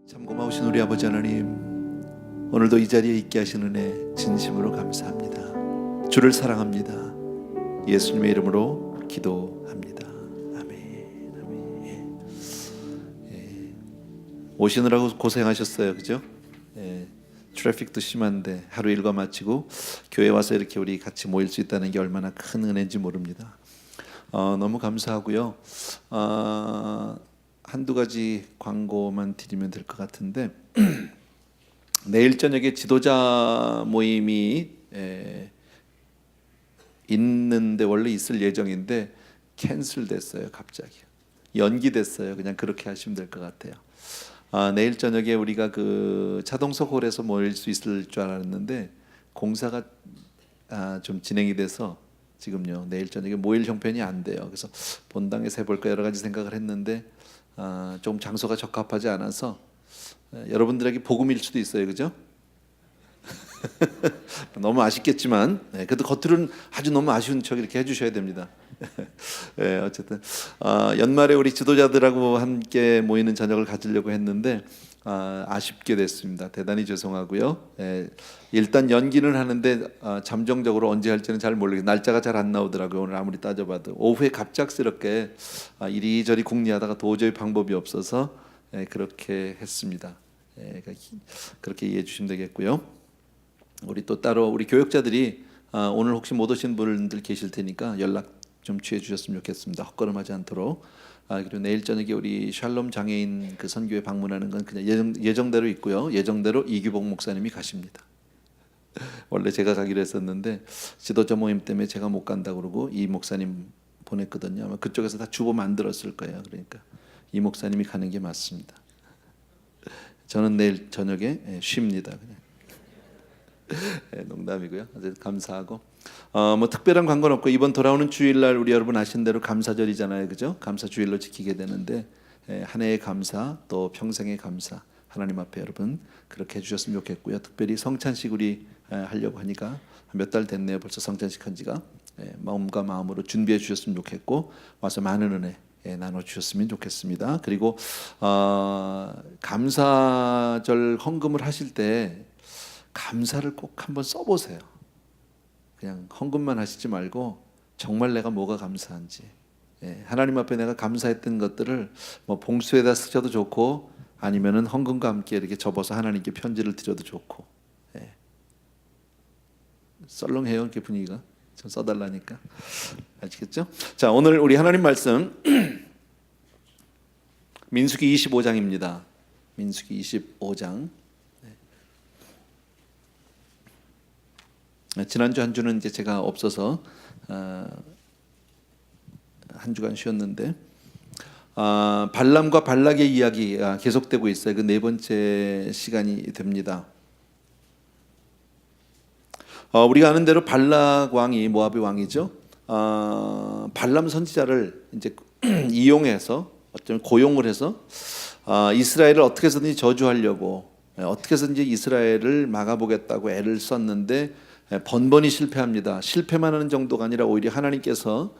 참 고마우신 우리 아버지 하나님, 오늘도 이 자리에 있게 하신 은혜 진심으로 감사합니다. 주를 사랑합니다. 예수님의 이름으로 기도합니다. 아멘. 아멘. 예. 오시느라고 고생하셨어요, 그죠? 예. 트래픽도 심한데 하루 일과 마치고 교회 와서 이렇게 우리 같이 모일 수 있다는 게 얼마나 큰 은혜인지 모릅니다. 너무 감사하고요. 한두 가지 광고만 드리면 될 것 같은데 내일 저녁에 지도자 모임이 있는데 원래 있을 예정인데 캔슬됐어요. 갑자기 연기됐어요. 그냥 그렇게 하시면 될 것 같아요. 내일 저녁에 우리가 그 차동석 홀에서 모일 수 있을 줄 알았는데 공사가 좀 진행이 돼서 지금요 내일 저녁에 모일 형편이 안 돼요. 그래서 본당에서 해볼까 여러 가지 생각을 했는데 좀 장소가 적합하지 않아서 여러분들에게 복음일 수도 있어요, 그죠? 너무 아쉽겠지만 그래도 겉으로는 아주 너무 아쉬운 척 이렇게 해주셔야 됩니다. 어쨌든 연말에 우리 지도자들하고 함께 모이는 저녁을 가지려고 했는데 아쉽게 됐습니다. 대단히 죄송하고요. 일단 연기는 하는데 잠정적으로 언제 할지는 잘 모르겠어요. 날짜가 잘 안 나오더라고요. 오늘 아무리 따져봐도 오후에 갑작스럽게 이리저리 궁리하다가 도저히 방법이 없어서 그렇게 했습니다. 그렇게 이해해 주시면 되겠고요. 우리 또 따로 우리 교역자들이 오늘 혹시 못 오신 분들 계실 테니까 연락 좀 취해 주셨으면 좋겠습니다. 헛걸음하지 않도록. 그리고 내일 저녁에 우리 샬롬 장애인 그 선교회 방문하는 건 그냥 예정대로 있고요. 예정대로 이규복 목사님이 가십니다. 원래 제가 가기로 했었는데 지도자 모임 때문에 제가 못 간다고 그러고 이 목사님 보냈거든요. 아마 그쪽에서 다 주보 만들었을 거예요. 그러니까 이 목사님이 가는 게 맞습니다. 저는 내일 저녁에 쉽니다. 그냥. 농담이고요. 아주 감사하고 뭐 특별한 광고는 없고 이번 돌아오는 주일날 우리 여러분 아신 대로 감사절이잖아요, 그죠? 감사 주일로 지키게 되는데 한 해의 감사 또 평생의 감사 하나님 앞에 여러분 그렇게 해주셨으면 좋겠고요. 특별히 성찬식 우리 하려고 하니까 몇 달 됐네요. 벌써 성찬식 한 지가 마음과 마음으로 준비해 주셨으면 좋겠고 와서 많은 은혜 나눠 주셨으면 좋겠습니다. 그리고 감사절 헌금을 하실 때 감사를 꼭 한번 써보세요. 그냥 헌금만 하시지 말고 정말 내가 뭐가 감사한지 하나님 앞에 내가 감사했던 것들을 뭐 봉수에다 쓰셔도 좋고 아니면은 헌금과 함께 이렇게 접어서 하나님께 편지를 드려도 좋고 썰렁해요 이렇게 분위기가 좀 써달라니까 아시겠죠? 자 오늘 우리 하나님 말씀 민수기 25장입니다. 민수기 25장. 지난주 한 주는 이제 제가 없어서 한 주간 쉬었는데 발람과 발락의 이야기가 계속되고 있어요. 그 네 번째 시간이 됩니다. 우리가 아는 대로 발락 왕이 모압의 왕이죠. 발람 선지자를 이제 이용해서 어쩌면 고용을 해서 이스라엘을 어떻게 해서든지 저주하려고 어떻게 해서든지 이스라엘을 막아보겠다고 애를 썼는데 번번이 실패합니다. 실패만 하는 정도가 아니라 오히려 하나님께서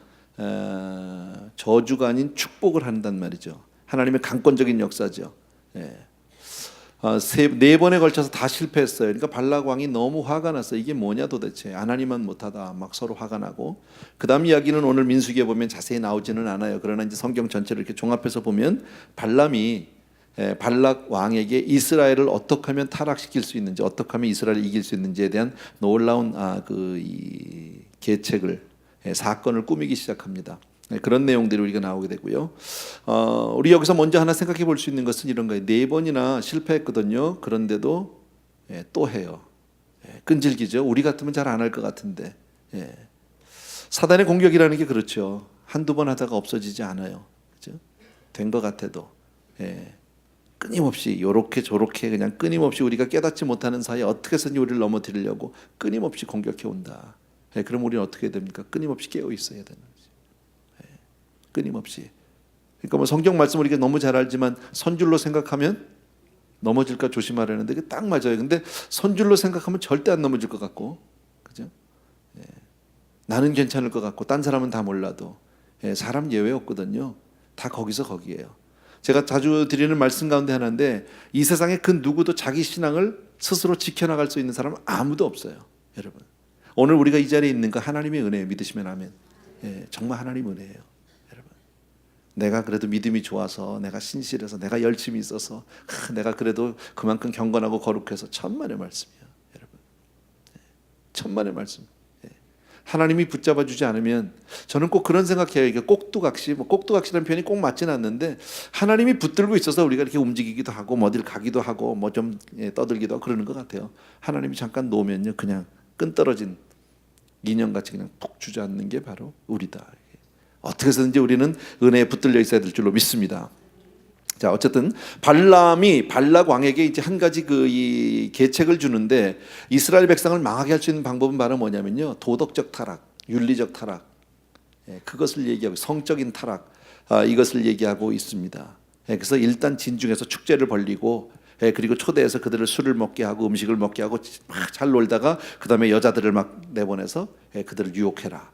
저주가 아닌 축복을 한단 말이죠. 하나님의 강권적인 역사죠. 네 번에 걸쳐서 다 실패했어요. 그러니까 발락 왕이 너무 화가 났어요. 이게 뭐냐 도대체 하나님만 못하다 막 서로 화가 나고 그 다음 이야기는 오늘 민수기에 보면 자세히 나오지는 않아요. 그러나 이제 성경 전체를 이렇게 종합해서 보면 발람이 발락 왕에게 이스라엘을 어떻게 하면 타락시킬 수 있는지 어떻게 하면 이스라엘을 이길 수 있는지에 대한 놀라운 이 계책을 사건을 꾸미기 시작합니다. 그런 내용들이 우리가 나오게 되고요. 우리 여기서 먼저 하나 생각해 볼 수 있는 것은 이런 거예요. 네 번이나 실패했거든요. 그런데도 또 해요. 끈질기죠. 우리 같으면 잘 안 할 것 같은데 사단의 공격이라는 게 그렇죠. 한두 번 하다가 없어지지 않아요. 그렇죠? 된 것 같아도 끊임없이 요렇게 저렇게 그냥 끊임없이 우리가 깨닫지 못하는 사이에 어떻게 해서든지 우리를 넘어뜨리려고 끊임없이 공격해 온다. 그럼 우리는 어떻게 해야 됩니까? 끊임없이 깨어 있어야 되는 거죠. 끊임없이. 그러니까 뭐 성경 말씀 우리가 너무 잘 알지만 선줄로 생각하면 넘어질까 조심하라는데 그게 딱 맞아요. 근데 선줄로 생각하면 절대 안 넘어질 것 같고, 그죠? 나는 괜찮을 것 같고, 딴 사람은 다 몰라도 사람 예외 없거든요. 다 거기서 거기에요. 제가 자주 드리는 말씀 가운데 하나인데 이 세상에 그 누구도 자기 신앙을 스스로 지켜나갈 수 있는 사람은 아무도 없어요. 여러분, 오늘 우리가 이 자리에 있는 거 하나님의 은혜예요. 믿으시면 아멘. 정말 하나님 은혜예요. 여러분, 내가 그래도 믿음이 좋아서, 내가 신실해서, 내가 열심히 있어서, 내가 그래도 그만큼 경건하고 거룩해서, 천만의 말씀이에요. 여러분, 천만의 말씀. 하나님이 붙잡아 주지 않으면, 저는 꼭 그런 생각해요. 이게 꼭두각시, 꼭두각시라는 표현이 꼭 맞지는 않는데, 하나님이 붙들고 있어서 우리가 이렇게 움직이기도 하고 뭐 어딜 가기도 하고 뭐 좀 떠들기도 하고 그러는 것 같아요. 하나님이 잠깐 놓으면요, 그냥 끈 떨어진 인형같이 그냥 푹 주저앉는 게 바로 우리다. 어떻게 해서든지 우리는 은혜에 붙들려 있어야 될 줄로 믿습니다. 자, 어쨌든 발람이 발락 왕에게 이제 한 가지 이 계책을 주는데, 이스라엘 백성을 망하게 할 수 있는 방법은 바로 뭐냐면요, 도덕적 타락, 윤리적 타락, 그것을 얘기하고, 성적인 타락, 이것을 얘기하고 있습니다. 그래서 일단 진중에서 축제를 벌리고, 그리고 초대해서 그들을 술을 먹게 하고 음식을 먹게 하고 막 잘 놀다가 그 다음에 여자들을 막 내보내서 그들을 유혹해라.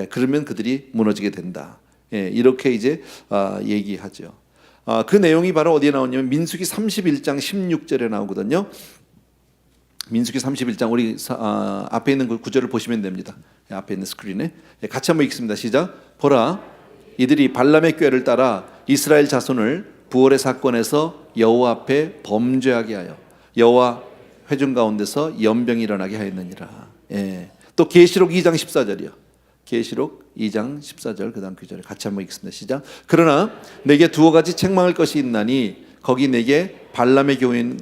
그러면 그들이 무너지게 된다. 이렇게 이제 얘기하죠. 그 내용이 바로 어디에 나오냐면 민수기 31장 16절에 나오거든요. 민수기 31장 우리 앞에 있는 그 구절을 보시면 됩니다. 앞에 있는 스크린에 같이 한번 읽습니다. 시작. 보라, 이들이 발람의 꾀를 따라 이스라엘 자손을 부월의 사건에서 여호와 앞에 범죄하게 하여 여호와 회중 가운데서 연병이 일어나게 하였느니라. 또 계시록 2장 14절이요. 계시록 2장 14절 그다음 구절에 같이 한번 읽습니다. 시작. 그러나 내게 두어 가지 책망할 것이 있나니 거기 내게 발람의 교훈이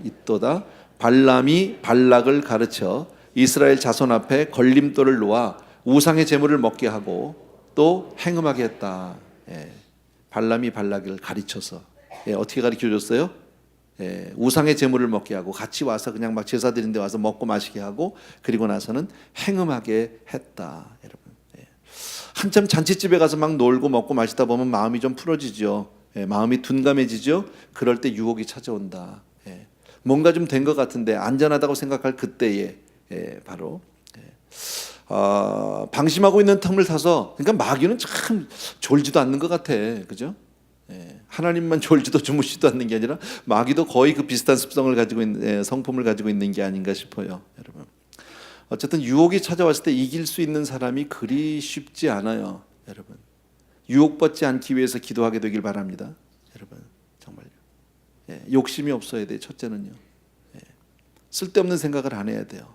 있도다. 발람이 발락을 가르쳐 이스라엘 자손 앞에 걸림돌을 놓아 우상의 제물을 먹게 하고 또 행음하게 했다. 발람이 발락을 가르쳐서 어떻게 가르쳐줬어요? 우상의 제물을 먹게 하고 같이 와서 그냥 막 제사 드린 데 와서 먹고 마시게 하고 그리고 나서는 행음하게 했다. 여러분, 한참 잔치집에 가서 막 놀고 먹고 마시다 보면 마음이 좀 풀어지죠. 마음이 둔감해지죠. 그럴 때 유혹이 찾아온다. 뭔가 좀 된 것 같은데 안전하다고 생각할 그때에 바로 방심하고 있는 틈을 타서, 그러니까 마귀는 참 졸지도 않는 것 같아, 그죠? 하나님만 졸지도 주무시지도 않는 게 아니라 마귀도 거의 그 비슷한 습성을 가지고 있는, 성품을 가지고 있는 게 아닌가 싶어요, 여러분. 어쨌든 유혹이 찾아왔을 때 이길 수 있는 사람이 그리 쉽지 않아요, 여러분. 유혹받지 않기 위해서 기도하게 되길 바랍니다, 여러분. 정말요. 욕심이 없어야 돼요. 첫째는요. 쓸데없는 생각을 안 해야 돼요.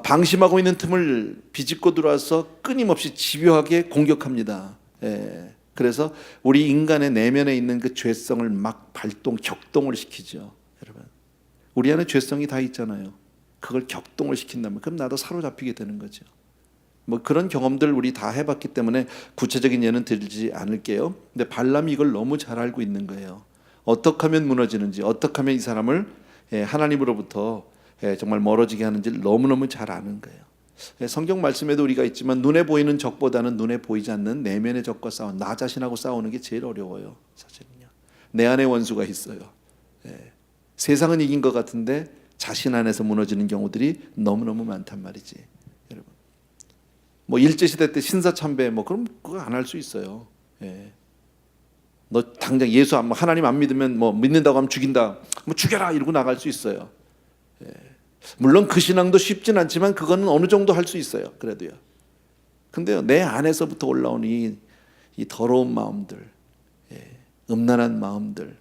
방심하고 있는 틈을 비집고 들어와서 끊임없이 집요하게 공격합니다. 그래서 우리 인간의 내면에 있는 그 죄성을 막 격동을 시키죠. 여러분, 우리 안에 죄성이 다 있잖아요. 그걸 격동을 시킨다면 그럼 나도 사로잡히게 되는 거죠. 뭐 그런 경험들 우리 다 해봤기 때문에 구체적인 예는 드리지 않을게요. 근데 발람이 이걸 너무 잘 알고 있는 거예요. 어떻게 하면 무너지는지, 어떻게 하면 이 사람을 하나님으로부터 정말 멀어지게 하는지를 너무너무 잘 아는 거예요. 성경 말씀에도 우리가 있지만 눈에 보이는 적보다는 눈에 보이지 않는 내면의 적과 나 자신하고 싸우는 게 제일 어려워요. 사실은요. 내 안에 원수가 있어요. 세상은 이긴 것 같은데 자신 안에서 무너지는 경우들이 너무너무 많단 말이지, 여러분. 뭐 일제시대 때 신사참배 그럼 그거 안 할 수 있어요. 너 당장 예수 하나님 안 믿으면 믿는다고 하면 죽인다. 죽여라 이러고 나갈 수 있어요. 물론 그 신앙도 쉽진 않지만 그거는 어느 정도 할 수 있어요. 그래도요. 근데요, 내 안에서부터 올라오는 이 더러운 마음들, 음란한 마음들,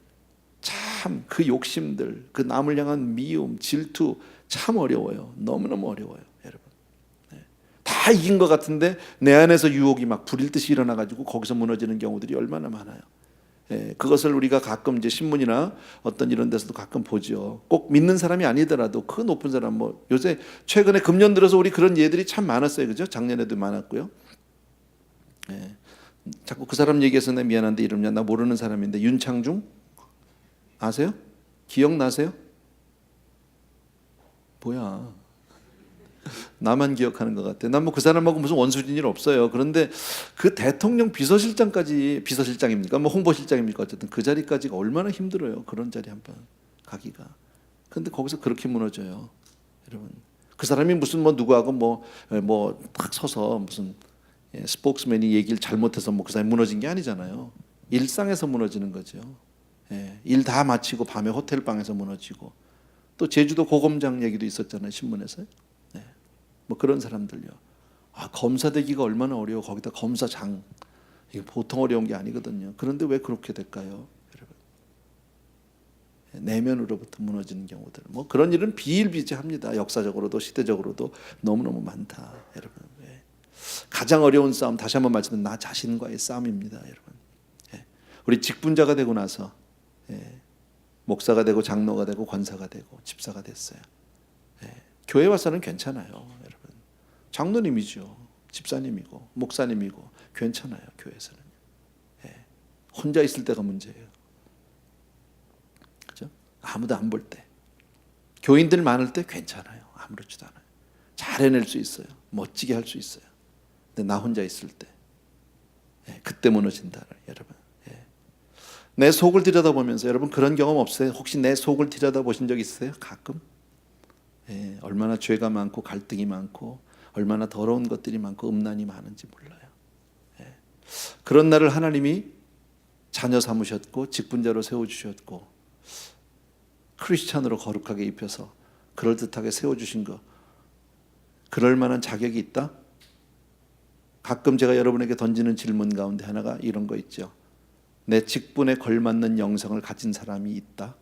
참 그 욕심들, 그 남을 향한 미움, 질투 참 어려워요. 너무너무 어려워요, 여러분. 다 이긴 것 같은데 내 안에서 유혹이 막 불일 듯이 일어나가지고 거기서 무너지는 경우들이 얼마나 많아요. 그것을 우리가 가끔 이제 신문이나 어떤 이런 데서도 가끔 보죠. 꼭 믿는 사람이 아니더라도 그 높은 사람, 요새 최근에 금년 들어서 우리 그런 예들이 참 많았어요, 그죠? 작년에도 많았고요. 자꾸 그 사람 얘기해서 내 미안한데 이름냐, 나 모르는 사람인데 윤창중 아세요? 기억나세요? 뭐야? 나만 기억하는 것 같아. 난 그 사람하고 무슨 원수진 일 없어요. 그런데 그 대통령 비서실장입니까? 홍보실장입니까? 어쨌든 그 자리까지가 얼마나 힘들어요. 그런 자리 한번 가기가. 그런데 거기서 그렇게 무너져요, 여러분. 그 사람이 무슨 누구하고 딱 서서 무슨 스포크스맨이 얘기를 잘못해서 목사님이 무너진 게 아니잖아요. 일상에서 무너지는 거죠. 일 다 마치고 밤에 호텔 방에서 무너지고, 또 제주도 고검장 얘기도 있었잖아요, 신문에서. 뭐 그런 사람들요. 검사 되기가 얼마나 어려워. 거기다 검사장, 이게 보통 어려운 게 아니거든요. 그런데 왜 그렇게 될까요, 여러분? 내면으로부터 무너지는 경우들, 뭐 그런 일은 비일비재합니다. 역사적으로도 시대적으로도 너무너무 많다, 여러분. 가장 어려운 싸움, 다시 한번 말씀드리면 나 자신과의 싸움입니다, 여러분. 우리 직분자가 되고 나서 목사가 되고 장로가 되고 권사가 되고 집사가 됐어요. 교회 와서는 괜찮아요, 여러분. 장로님이죠, 집사님이고 목사님이고 괜찮아요, 교회에서는. 혼자 있을 때가 문제예요. 그렇죠? 아무도 안 볼 때, 교인들 많을 때 괜찮아요. 아무렇지도 않아요. 잘 해낼 수 있어요. 멋지게 할 수 있어요. 근데 나 혼자 있을 때, 그때 무너진다, 여러분. 내 속을 들여다보면서, 여러분 그런 경험 없어요? 혹시 내 속을 들여다보신 적 있어요? 가끔? 얼마나 죄가 많고 갈등이 많고 얼마나 더러운 것들이 많고 음란이 많은지 몰라요. 그런 나를 하나님이 자녀 삼으셨고 직분자로 세워주셨고 크리스찬으로 거룩하게 입혀서 그럴듯하게 세워주신 거, 그럴 만한 자격이 있다? 가끔 제가 여러분에게 던지는 질문 가운데 하나가 이런 거 있죠. 내 직분에 걸맞는 영성을 가진 사람이 있다?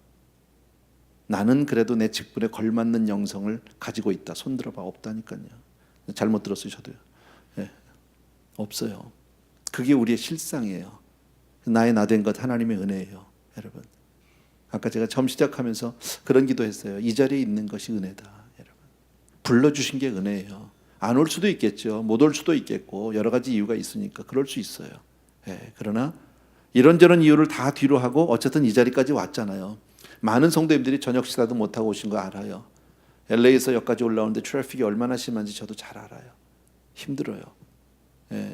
나는 그래도 내 직분에 걸맞는 영성을 가지고 있다. 손 들어봐. 없다니까요. 잘못 들었어요, 저도요. 없어요. 그게 우리의 실상이에요. 나의 나 된 것 하나님의 은혜예요, 여러분. 아까 제가 처음 시작하면서 그런 기도했어요. 이 자리에 있는 것이 은혜다, 여러분. 불러주신 게 은혜예요. 안 올 수도 있겠죠. 못 올 수도 있겠고 여러 가지 이유가 있으니까 그럴 수 있어요. 그러나 이런저런 이유를 다 뒤로 하고 어쨌든 이 자리까지 왔잖아요. 많은 성도님들이 저녁 식사도 못하고 오신 거 알아요. LA에서 여기까지 올라오는데 트래픽이 얼마나 심한지 저도 잘 알아요. 힘들어요.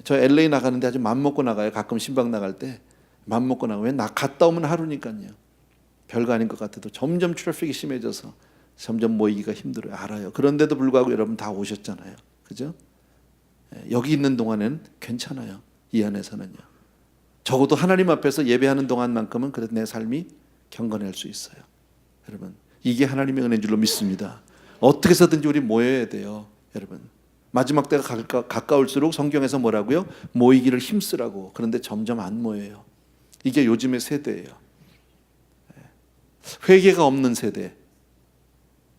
저 LA 나가는데 아주 맘먹고 나가요. 가끔 신방 나갈 때 맘먹고 나가요. 왜? 나 갔다 오면 하루니까요. 별거 아닌 것 같아도 점점 트래픽이 심해져서 점점 모이기가 힘들어요. 알아요. 그런데도 불구하고 여러분 다 오셨잖아요. 그죠? 여기 있는 동안에는 괜찮아요. 이 안에서는요. 적어도 하나님 앞에서 예배하는 동안만큼은 그래도 내 삶이 경건할 수 있어요. 여러분, 이게 하나님의 은혜인 줄로 믿습니다. 어떻게 해서든지 우리 모여야 돼요, 여러분. 마지막 때가 가까울수록 성경에서 뭐라고요? 모이기를 힘쓰라고. 그런데 점점 안 모여요. 이게 요즘의 세대예요. 회개가 없는 세대,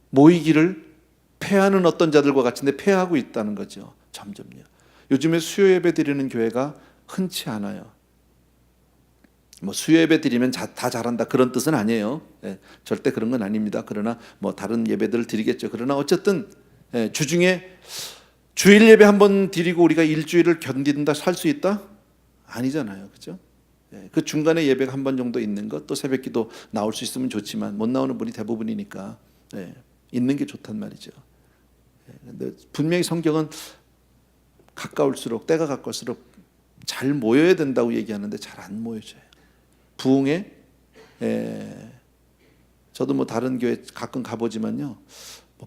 모이기를 패하는 어떤 자들과 같은데 패하고 있다는 거죠. 점점요. 요즘에 수요 예배 드리는 교회가 흔치 않아요. 뭐 수요 예배 드리면 다 잘한다 그런 뜻은 아니에요. 절대 그런 건 아닙니다. 그러나 뭐 다른 예배들을 드리겠죠. 그러나 어쨌든 주중에 주일 예배 한 번 드리고 우리가 일주일을 견딘다, 살 수 있다? 아니잖아요, 그렇죠? 그 중간에 예배가 한 번 정도 있는 것, 또 새벽기도 나올 수 있으면 좋지만 못 나오는 분이 대부분이니까 있는 게 좋단 말이죠. 근데 분명히 성경은 가까울수록, 때가 가까울수록 잘 모여야 된다고 얘기하는데 잘 안 모여져요. 부흥회, 저도 뭐 다른 교회 가끔 가보지만요,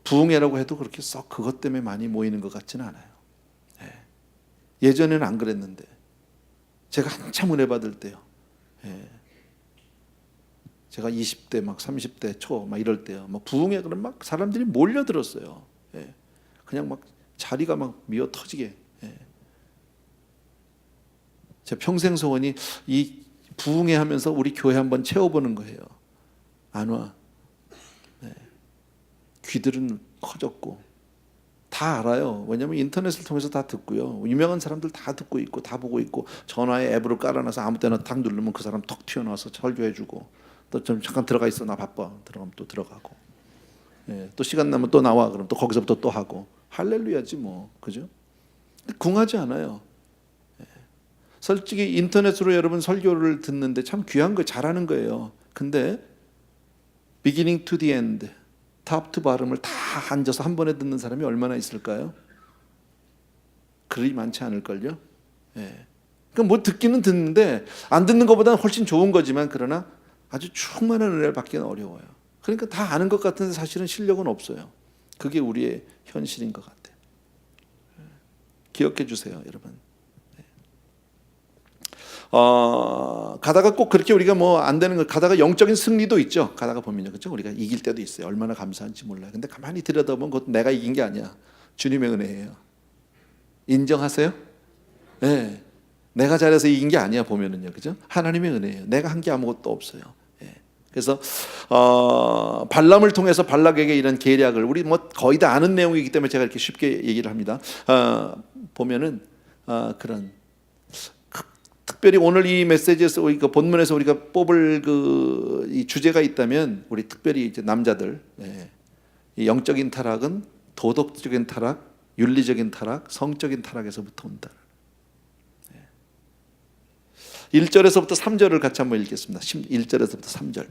부흥회라고 해도 그렇게 썩 그것 때문에 많이 모이는 것 같지는 않아요. 예전에는 안 그랬는데, 제가 한참 은혜 받을 때요, 제가 20대 막 30대 초 막 이럴 때요, 막 부흥회 그럼 막 사람들이 몰려들었어요. 그냥 막 자리가 막 미어 터지게. 제 평생 소원이 이 부흥회 하면서 우리 교회 한번 채워보는 거예요. 안 와. 귀들은 커졌고 다 알아요. 왜냐하면 인터넷을 통해서 다 듣고요. 유명한 사람들 다 듣고 있고 다 보고 있고 전화에 앱으로 깔아놔서 아무 때나 탁 누르면 그 사람 턱 튀어나와서 설교해주고, 또 좀 잠깐 들어가 있어, 나 바빠. 들어가면 또 들어가고, 또 시간 나면 또 나와. 그럼 또 거기서부터 또 하고. 할렐루야지 뭐, 그죠? 궁하지 않아요. 솔직히 인터넷으로 여러분 설교를 듣는데 참 귀한 거 잘하는 거예요. 근데 beginning to the end, top to bottom을 다 앉아서 한 번에 듣는 사람이 얼마나 있을까요? 그리 많지 않을걸요. 그러니까 뭐 듣기는 듣는데 안 듣는 것보다는 훨씬 좋은 거지만, 그러나 아주 충만한 은혜를 받기는 어려워요. 그러니까 다 아는 것 같은데 사실은 실력은 없어요. 그게 우리의 현실인 것 같아요. 기억해 주세요, 여러분. 가다가 꼭 그렇게 우리가 뭐 안 되는 거, 가다가 영적인 승리도 있죠. 가다가 보면요, 그렇죠? 우리가 이길 때도 있어요. 얼마나 감사한지 몰라요. 근데 가만히 들여다보면 그것도 내가 이긴 게 아니야. 주님의 은혜예요. 인정하세요? 네. 내가 잘해서 이긴 게 아니야, 보면은요, 그죠? 하나님의 은혜예요. 내가 한 게 아무것도 없어요. 그래서 발람을 통해서 발락에게 이런 계략을, 우리 뭐 거의 다 아는 내용이기 때문에 제가 이렇게 쉽게 얘기를 합니다. 보면은 그런 특별히 오늘 이 메시지에서 우리가 본문에서 우리가 뽑을 이 주제가 있다면, 우리 특별히 이제 남자들, 이 영적인 타락은 도덕적인 타락, 윤리적인 타락, 성적인 타락에서부터 온다. 1절에서부터 3절을 같이 한번 읽겠습니다. 1절에서부터 3절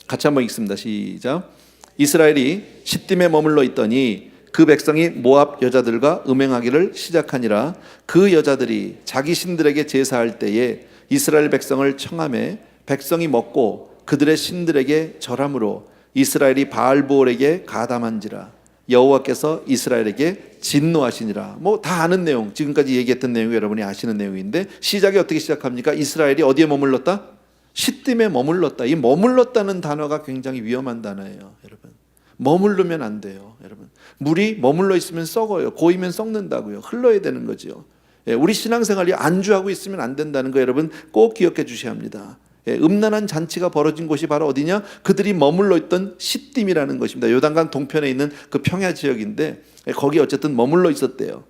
같이 한번 읽습니다. 시작. 이스라엘이 시딤에 머물러 있더니 그 백성이 모압 여자들과 음행하기를 시작하니라. 그 여자들이 자기 신들에게 제사할 때에 이스라엘 백성을 청하매 백성이 먹고 그들의 신들에게 절함으로 이스라엘이 바알보올에게 가담한지라. 여호와께서 이스라엘에게 진노하시니라. 뭐 다 아는 내용, 지금까지 얘기했던 내용이 여러분이 아시는 내용인데, 시작이 어떻게 시작합니까? 이스라엘이 어디에 머물렀다? 시딤에 머물렀다. 이 머물렀다는 단어가 굉장히 위험한 단어예요, 여러분. 머무르면 안 돼요, 여러분. 물이 머물러 있으면 썩어요. 고이면 썩는다고요. 흘러야 되는 거죠. 우리 신앙생활이 안주하고 있으면 안 된다는 거 여러분 꼭 기억해 주셔야 합니다. 음란한 잔치가 벌어진 곳이 바로 어디냐? 그들이 머물러 있던 시딤이라는 것입니다. 요단강 동편에 있는 그 평야 지역인데, 거기 어쨌든 머물러 있었대요.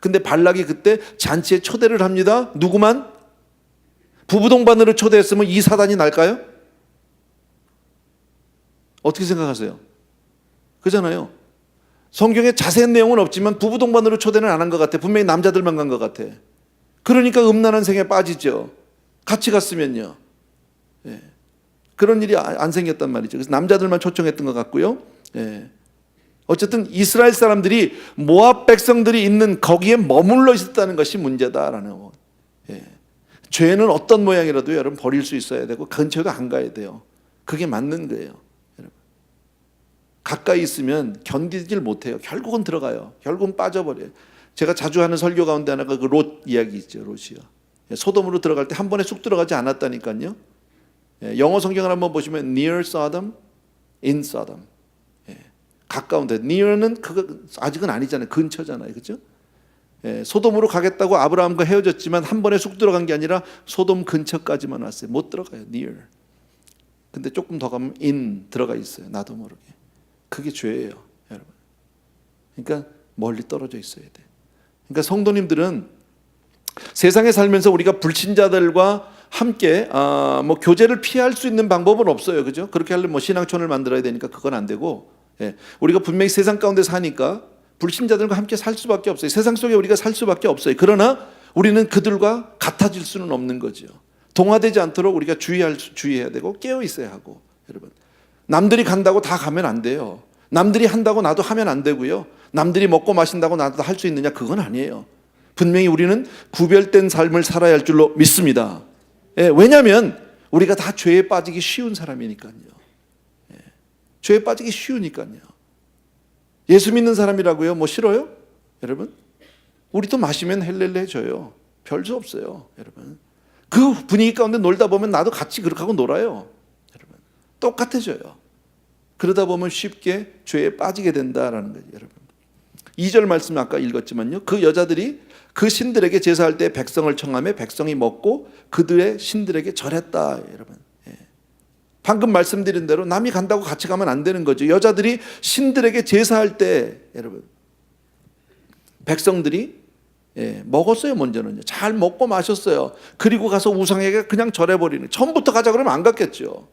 근데 발락이 그때 잔치에 초대를 합니다. 누구만? 부부동반으로 초대했으면 이 사단이 날까요? 어떻게 생각하세요? 그잖아요. 성경에 자세한 내용은 없지만 부부동반으로 초대는 안 한 것 같아. 분명히 남자들만 간 것 같아. 그러니까 음란한 생에 빠지죠. 같이 갔으면요. 그런 일이 안 생겼단 말이죠. 그래서 남자들만 초청했던 것 같고요. 어쨌든 이스라엘 사람들이 모압 백성들이 있는 거기에 머물러 있었다는 것이 문제다라는 거. 죄는 어떤 모양이라도 여러분 버릴 수 있어야 되고 근처도 안 가야 돼요. 그게 맞는 거예요. 여러분. 가까이 있으면 견디질 못해요. 결국은 들어가요. 결국은 빠져버려요. 제가 자주 하는 설교 가운데 하나가 그 롯 이야기 있죠. 롯이요. 소돔으로 들어갈 때 한 번에 쑥 들어가지 않았다니까요. 영어 성경을 한번 보시면 near Sodom, in Sodom. 가까운데, near는 그거 아직은 아니잖아요. 근처잖아요, 그렇죠? 소돔으로 가겠다고 아브라함과 헤어졌지만 한 번에 쑥 들어간 게 아니라 소돔 근처까지만 왔어요. 못 들어가요, near. 근데 조금 더 가면 in 들어가 있어요, 나도 모르게. 그게 죄예요, 여러분. 그러니까 멀리 떨어져 있어야 돼. 그러니까 성도님들은 세상에 살면서 우리가 불신자들과 함께 뭐 교제를 피할 수 있는 방법은 없어요, 그죠? 그렇게 하려면 뭐 신앙촌을 만들어야 되니까 그건 안 되고, 우리가 분명히 세상 가운데 사니까 불신자들과 함께 살 수밖에 없어요. 세상 속에 우리가 살 수밖에 없어요. 그러나 우리는 그들과 같아질 수는 없는 거죠. 동화되지 않도록 우리가 주의해야 되고 깨어 있어야 하고, 여러분. 남들이 간다고 다 가면 안 돼요. 남들이 한다고 나도 하면 안 되고요. 남들이 먹고 마신다고 나도 할 수 있느냐? 그건 아니에요. 분명히 우리는 구별된 삶을 살아야 할 줄로 믿습니다. 왜냐하면 우리가 다 죄에 빠지기 쉬운 사람이니까요. 죄에 빠지기 쉬우니까요. 예수 믿는 사람이라고요? 뭐 싫어요? 여러분? 우리도 마시면 헬렐레 해줘요. 별수 없어요, 여러분. 그 분위기 가운데 놀다 보면 나도 같이 그렇게 하고 놀아요, 여러분. 똑같아져요. 그러다 보면 쉽게 죄에 빠지게 된다라는 거죠, 여러분. 2절 말씀 아까 읽었지만요. 그 여자들이 그 신들에게 제사할 때 백성을 청하며 백성이 먹고 그들의 신들에게 절했다, 여러분. 방금 말씀드린 대로 남이 간다고 같이 가면 안 되는 거죠. 여자들이 신들에게 제사할 때, 여러분, 백성들이 먹었어요. 먼저는요. 잘 먹고 마셨어요. 그리고 가서 우상에게 그냥 절해버리는. 처음부터 가자 그러면 안 갔겠죠.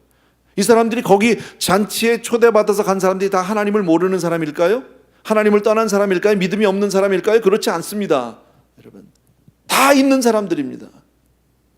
이 사람들이 거기 잔치에 초대받아서 간 사람들이 다 하나님을 모르는 사람일까요? 하나님을 떠난 사람일까요? 믿음이 없는 사람일까요? 그렇지 않습니다, 여러분. 다 있는 사람들입니다.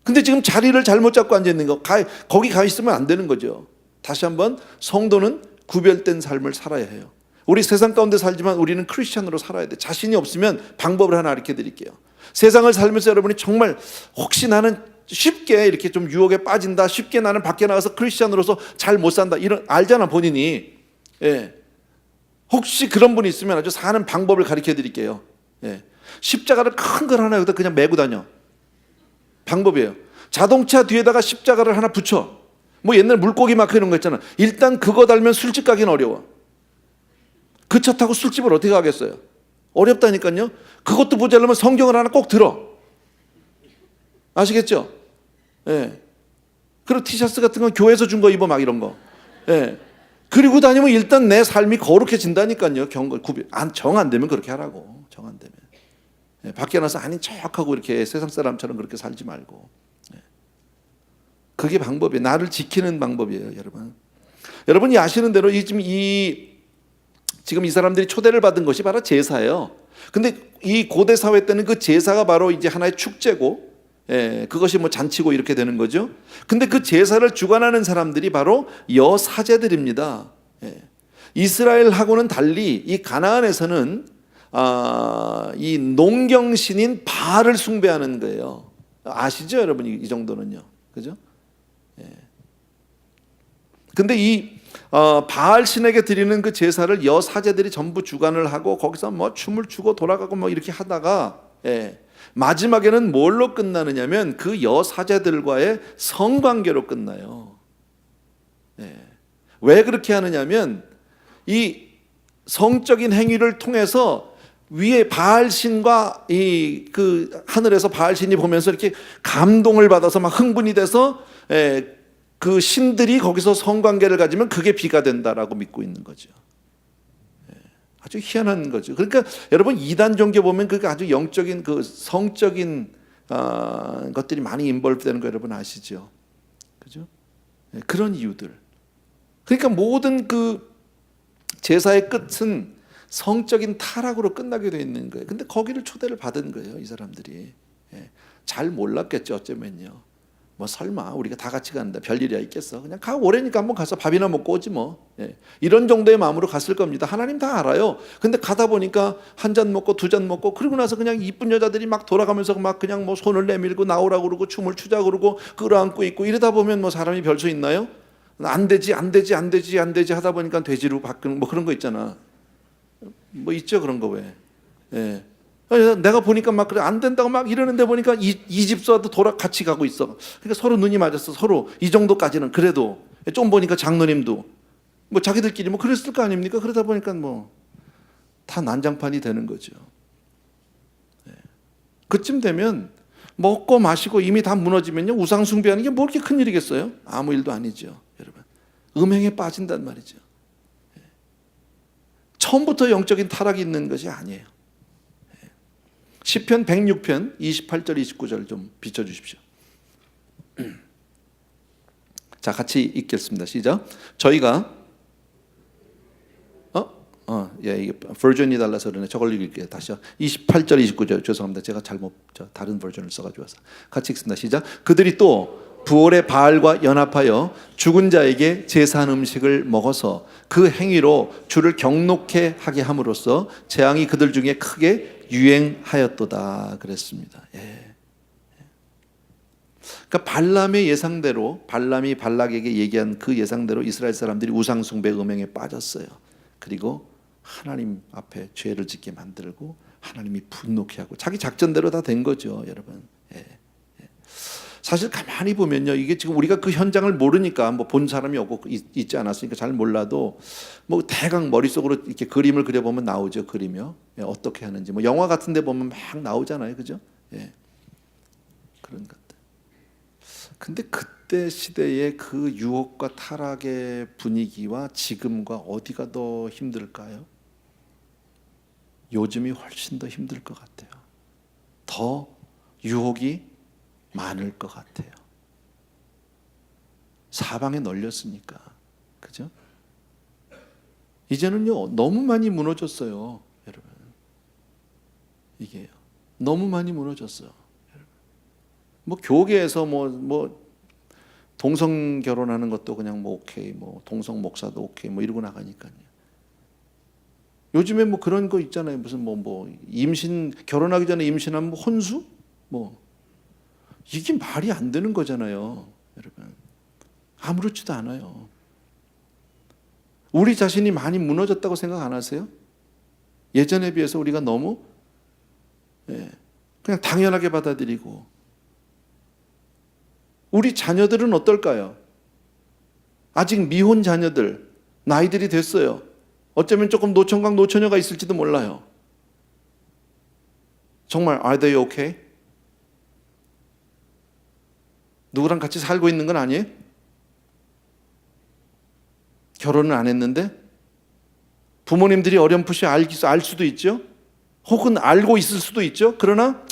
근데 지금 자리를 잘못 잡고 앉아 있는 거, 거기 가 있으면 안 되는 거죠. 다시 한번, 성도는 구별된 삶을 살아야 해요. 우리 세상 가운데 살지만 우리는 크리스찬으로 살아야 돼. 자신이 없으면 방법을 하나 가르쳐 드릴게요. 세상을 살면서 여러분이 정말 혹시 나는 쉽게 이렇게 좀 유혹에 빠진다, 쉽게 나는 밖에 나가서 크리스찬으로서 잘 못 산다, 이런 알잖아, 본인이. 혹시 그런 분이 있으면 아주 사는 방법을 가르쳐 드릴게요. 십자가를 큰 걸 하나 여기다 그냥 메고 다녀. 방법이에요. 자동차 뒤에다가 십자가를 하나 붙여. 뭐 옛날 물고기 마크 이런 거 있잖아. 일단 그거 달면 술집 가긴 어려워. 그 차 타고 술집을 어떻게 가겠어요? 어렵다니까요. 그것도 모자라면 성경을 하나 꼭 들어. 아시겠죠? 예. 그리고 티셔츠 같은 건 교회에서 준 거 입어 막 이런 거. 예. 그리고 다니면 일단 내 삶이 거룩해진다니까요. 정 안 되면 그렇게 하라고. 정 안 되면. 예. 밖에 나서 아닌 척하고 이렇게 세상 사람처럼 그렇게 살지 말고. 예. 그게 방법이에요. 나를 지키는 방법이에요, 여러분. 여러분이 아시는 대로 지금 이 사람들이 초대를 받은 것이 바로 제사예요. 근데 이 고대 사회 때는 그 제사가 바로 이제 하나의 축제고, 그것이 뭐 잔치고 이렇게 되는 거죠. 근데 그 제사를 주관하는 사람들이 바로 여사제들입니다. 이스라엘하고는 달리 이 가나안에서는 이 농경신인 바알을 숭배하는 거예요. 아시죠, 여러분? 이 정도는요, 그죠? 근데 이 바알 신에게 드리는 그 제사를 여사제들이 전부 주관을 하고 거기서 뭐 춤을 추고 돌아가고 뭐 이렇게 하다가 마지막에는 뭘로 끝나느냐면 그 여사제들과의 성관계로 끝나요. 왜 그렇게 하느냐면 이 성적인 행위를 통해서 위에 바알 신과 그 하늘에서 바알 신이 보면서 이렇게 감동을 받아서 막 흥분이 돼서 그 신들이 거기서 성관계를 가지면 그게 비가 된다라고 믿고 있는 거죠. 아주 희한한 거죠. 그러니까 여러분 이단 종교 보면 그 아주 영적인 그 성적인 것들이 많이 인볼브되는 거 여러분 아시죠? 그죠? 그런 이유들. 그러니까 모든 그 제사의 끝은 성적인 타락으로 끝나게 되어 있는 거예요. 근데 거기를 초대를 받은 거예요, 이 사람들이. 잘 몰랐겠죠, 어쩌면요. 뭐 설마 우리가 다 같이 간다 별일이야 있겠어. 그냥 오래니까 한번 가서 밥이나 먹고 오지 뭐. 이런 정도의 마음으로 갔을 겁니다. 하나님 다 알아요. 근데 가다 보니까 한 잔 먹고 두 잔 먹고 그러고 나서 그냥 이쁜 여자들이 막 돌아가면서 막 그냥 뭐 손을 내밀고 나오라고 그러고 춤을 추자 그러고 끌어안고 있고 이러다 보면 뭐 사람이 별 수 있나요? 안 되지 하다 보니까 돼지로 바뀌는 뭐 그런 거 있잖아. 뭐 있죠 그런 거 왜. 내가 보니까 막 그래 안 된다고 막 이러는데 보니까 이 집사도 같이 가고 있어. 그러니까 서로 눈이 맞았어. 서로 이 정도까지는 그래도 좀 보니까 장로님도 뭐 자기들끼리 뭐 그랬을 거 아닙니까? 그러다 보니까 뭐 다 난장판이 되는 거죠. 그쯤 되면 먹고 마시고 이미 다 무너지면요 우상 숭배하는 게 뭐 그렇게 큰 일이겠어요? 아무 일도 아니죠, 여러분. 음행에 빠진단 말이죠. 처음부터 영적인 타락이 있는 것이 아니에요. 시편 106편 28절 29절 좀 비춰주십시오. 자, 같이 읽겠습니다. 시작. 저희가 이게 버전이 달라서 그러네. 저걸 읽을게요. 다시요. 28절 29절 죄송합니다. 제가 다른 버전을 써가지고 와서 같이 읽습니다. 시작. 그들이 또 부올의 바알과 연합하여 죽은 자에게 제사한 음식을 먹어서 그 행위로 주를 경록해 하게 함으로써 재앙이 그들 중에 크게 유행하였도다 그랬습니다. 그러니까 발람의 예상대로 발람이 발락에게 얘기한 그 예상대로 이스라엘 사람들이 우상 숭배 음행에 빠졌어요. 그리고 하나님 앞에 죄를 짓게 만들고 하나님이 분노케 하고 자기 작전대로 다 된 거죠, 여러분. 사실 가만히 보면요, 이게 지금 우리가 그 현장을 모르니까 뭐 본 사람이 없고 있지 않았으니까 잘 몰라도 뭐 대강 머릿속으로 이렇게 그림을 그려보면 나오죠, 그림이요. 어떻게 하는지 뭐 영화 같은데 보면 막 나오잖아요, 그죠? 그런 것들. 근데 그때 시대의 그 유혹과 타락의 분위기와 지금과 어디가 더 힘들까요? 요즘이 훨씬 더 힘들 것 같아요. 더 유혹이 많을 것 같아요. 사방에 널렸으니까. 그죠? 이제는요 너무 많이 무너졌어요, 여러분. 이게요 너무 많이 무너졌어요, 여러분. 뭐 교계에서 뭐 동성 결혼하는 것도 그냥 뭐 오케이, 뭐 동성 목사도 오케이, 뭐 이러고 나가니까요. 요즘에 뭐 그런 거 있잖아요. 무슨 뭐 임신 결혼하기 전에 임신하면 뭐 혼수 뭐 이게 말이 안 되는 거잖아요, 여러분. 아무렇지도 않아요. 우리 자신이 많이 무너졌다고 생각 안 하세요? 예전에 비해서 우리가 너무 그냥 당연하게 받아들이고 우리 자녀들은 어떨까요? 아직 미혼 자녀들, 나이들이 됐어요. 어쩌면 조금 노총각 노처녀가 있을지도 몰라요. 정말 are they okay? 누구랑 같이 살고 있는 건 아니에요? 결혼을 안 했는데 부모님들이 어렴풋이 알 수도 있죠. 혹은 알고 있을 수도 있죠. 그러나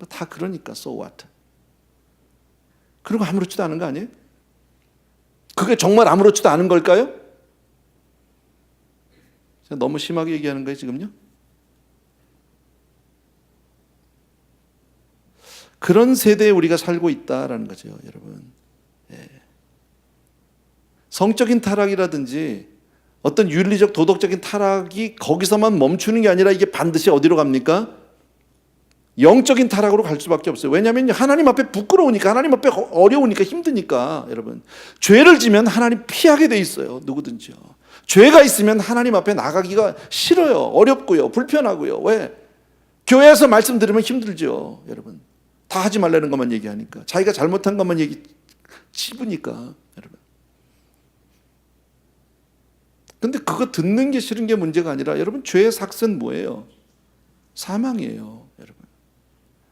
다 그러니까 so what? 그리고 아무렇지도 않은 거 아니에요? 그게 정말 아무렇지도 않은 걸까요? 제가 너무 심하게 얘기하는 거예요 지금요? 그런 세대에 우리가 살고 있다라는 거죠, 여러분. 예. 성적인 타락이라든지 어떤 윤리적 도덕적인 타락이 거기서만 멈추는 게 아니라 이게 반드시 어디로 갑니까? 영적인 타락으로 갈 수밖에 없어요. 왜냐하면 하나님 앞에 부끄러우니까, 하나님 앞에 어려우니까, 힘드니까. 여러분, 죄를 지면 하나님 피하게 돼 있어요, 누구든지요. 죄가 있으면 하나님 앞에 나가기가 싫어요, 어렵고요, 불편하고요. 왜? 교회에서 말씀 들으면 힘들죠, 여러분. 다 하지 말라는 것만 얘기하니까, 자기가 잘못한 것만 찝으니까, 여러분. 근데 그거 듣는 게 싫은 게 문제가 아니라, 여러분, 죄의 삭은 뭐예요? 사망이에요, 여러분.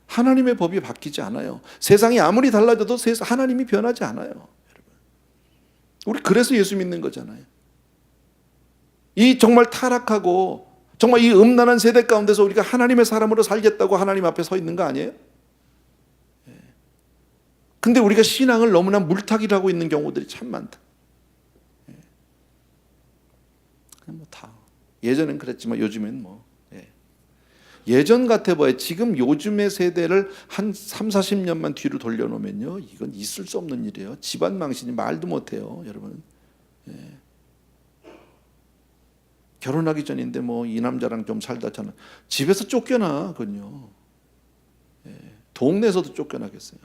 하나님의 법이 바뀌지 않아요. 세상이 아무리 달라져도 하나님이 변하지 않아요, 여러분. 우리 그래서 예수 믿는 거잖아요. 이 정말 타락하고 정말 이 음란한 세대 가운데서 우리가 하나님의 사람으로 살겠다고 하나님 앞에 서 있는 거 아니에요? 근데 우리가 신앙을 너무나 물타기를 하고 있는 경우들이 참 많다. 그냥 뭐 다 예전엔 그랬지만 요즘엔 뭐 예전 같아 봐요. 지금 요즘의 세대를 한 3, 40년만 뒤로 돌려놓으면요, 이건 있을 수 없는 일이에요. 집안 망신이 말도 못해요, 여러분. 결혼하기 전인데 뭐 이 남자랑 좀 살다 저는 집에서 쫓겨나거든요. 동네에서도 쫓겨나겠어요.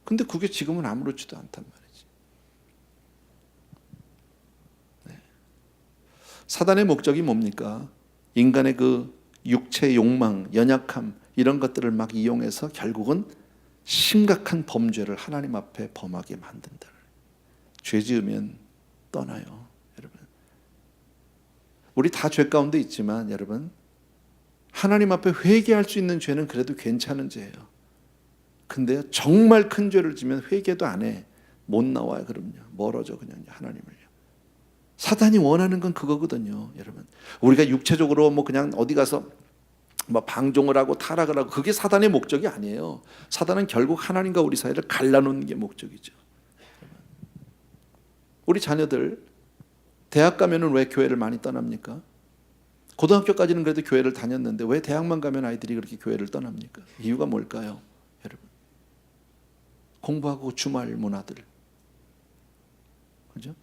근데 그게 지금은 아무렇지도 않단 말이지. 사단의 목적이 뭡니까? 인간의 그 육체의 욕망, 연약함 이런 것들을 막 이용해서 결국은 심각한 범죄를 하나님 앞에 범하게 만든다. 죄 지으면 떠나요, 여러분. 우리 다 죄 가운데 있지만 여러분, 하나님 앞에 회개할 수 있는 죄는 그래도 괜찮은 죄예요. 근데 정말 큰 죄를 지면 회개도 안 해. 못 나와요. 그럼요. 멀어져 그냥 하나님을요. 사단이 원하는 건 그거거든요, 여러분. 우리가 육체적으로 뭐 그냥 어디 가서 뭐 방종을 하고 타락을 하고 그게 사단의 목적이 아니에요. 사단은 결국 하나님과 우리 사이를 갈라놓는 게 목적이죠. 우리 자녀들 대학 가면은 왜 교회를 많이 떠납니까? 고등학교까지는 그래도 교회를 다녔는데 왜 대학만 가면 아이들이 그렇게 교회를 떠납니까? 이유가 뭘까요, 여러분? 공부하고 주말 문화들, 그죠?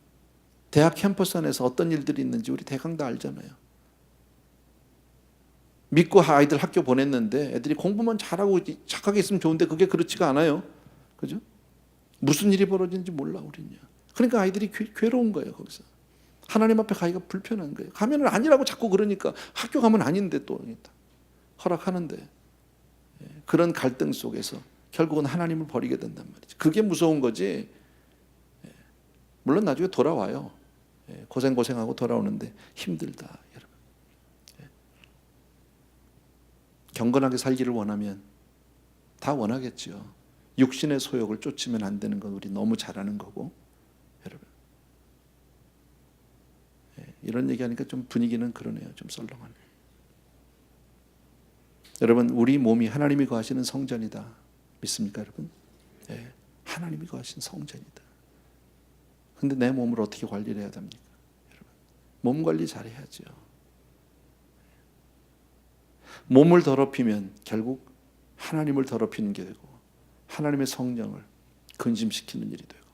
대학 캠퍼스 안에서 어떤 일들이 있는지 우리 대강 다 알잖아요. 믿고 아이들 학교 보냈는데 애들이 공부만 잘하고 착하게 있으면 좋은데 그게 그렇지가 않아요. 그죠? 무슨 일이 벌어지는지 몰라 우리는. 그러니까 아이들이 괴로운 거예요. 거기서 하나님 앞에 가기가 불편한 거예요. 가면은 아니라고 자꾸 그러니까 학교 가면 아닌데 또 허락하는데 그런 갈등 속에서 결국은 하나님을 버리게 된단 말이죠. 그게 무서운 거지. 물론 나중에 돌아와요. 고생하고 돌아오는데 힘들다, 여러분. 경건하게 살기를 원하면 다 원하겠죠. 육신의 소욕을 쫓으면 안 되는 건 우리 너무 잘 아는 거고, 여러분. 이런 얘기하니까 좀 분위기는 그러네요. 좀 썰렁하네. 여러분, 우리 몸이 하나님이 거하시는 성전이다. 믿습니까, 여러분? 하나님이 거하신 성전이다. 근데 내 몸을 어떻게 관리를 해야 됩니까? 여러분, 몸 관리 잘해야죠. 몸을 더럽히면 결국 하나님을 더럽히는 게 되고 하나님의 성령을 근심시키는 일이 되고,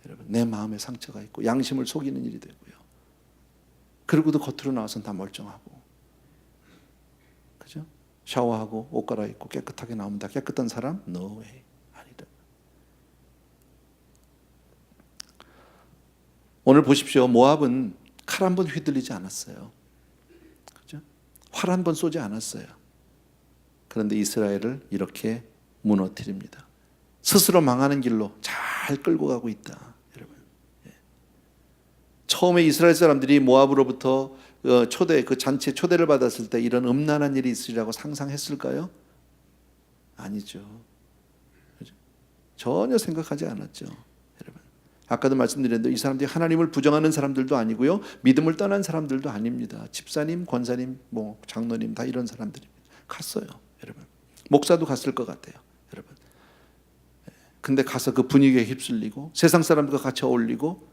여러분, 내 마음에 상처가 있고 양심을 속이는 일이 되고요. 그리고도 겉으로 나와서는 다 멀쩡하고, 그죠? 샤워하고 옷 갈아입고 깨끗하게 나오면 다 깨끗한 사람? No way. 아니다. 오늘 보십시오. 모압은 칼 한 번 휘둘리지 않았어요. 그죠? 활 한 번 쏘지 않았어요. 그런데 이스라엘을 이렇게 무너뜨립니다. 스스로 망하는 길로 잘 끌고 가고 있다. 여러분, 처음에 이스라엘 사람들이 모압으로부터 그 잔치에 초대를 받았을 때 이런 음란한 일이 있으리라고 상상했을까요? 아니죠. 전혀 생각하지 않았죠. 여러분, 아까도 말씀드렸는데 이 사람들이 하나님을 부정하는 사람들도 아니고요, 믿음을 떠난 사람들도 아닙니다. 집사님, 권사님, 장로님 다 이런 사람들입니다. 갔어요. 여러분, 목사도 갔을 것 같아요. 여러분, 근데 가서 그 분위기에 휩쓸리고 세상 사람들과 같이 어울리고,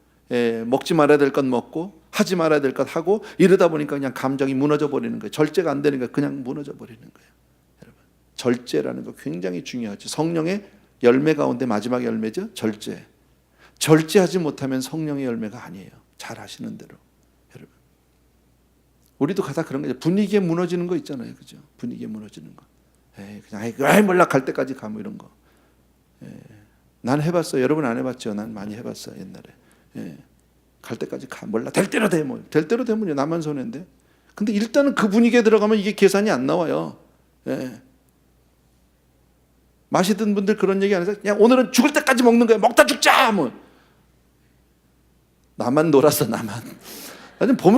먹지 말아야 될 것 먹고 하지 말아야 될 것 하고, 이러다 보니까 그냥 감정이 무너져 버리는 거예요. 절제가 안 되니까 그냥 무너져 버리는 거예요. 여러분, 절제라는 거 굉장히 중요하죠. 성령의 열매 가운데 마지막 열매죠, 절제. 절제하지 못하면 성령의 열매가 아니에요. 잘 아시는 대로. 여러분, 우리도 가다 그런 거죠. 분위기에 무너지는 거 있잖아요, 그죠? 분위기에 무너지는 거. 그냥 몰라 갈 때까지 가, 뭐 이런 거. 난 해봤어요. 여러분 안 해봤죠? 난 많이 해봤어요, 옛날에. 갈 때까지 가, 몰라, 될 대로 돼, 뭐. 될 대로 되면요, 나만 손해인데. 근데 일단은 그 분위기에 들어가면 이게 계산이 안 나와요. 마시던 분들 그런 얘기 안 해서 그냥 오늘은 죽을 때까지 먹는 거야. 먹다 죽자, 뭐. 나만 놀았어, 나만.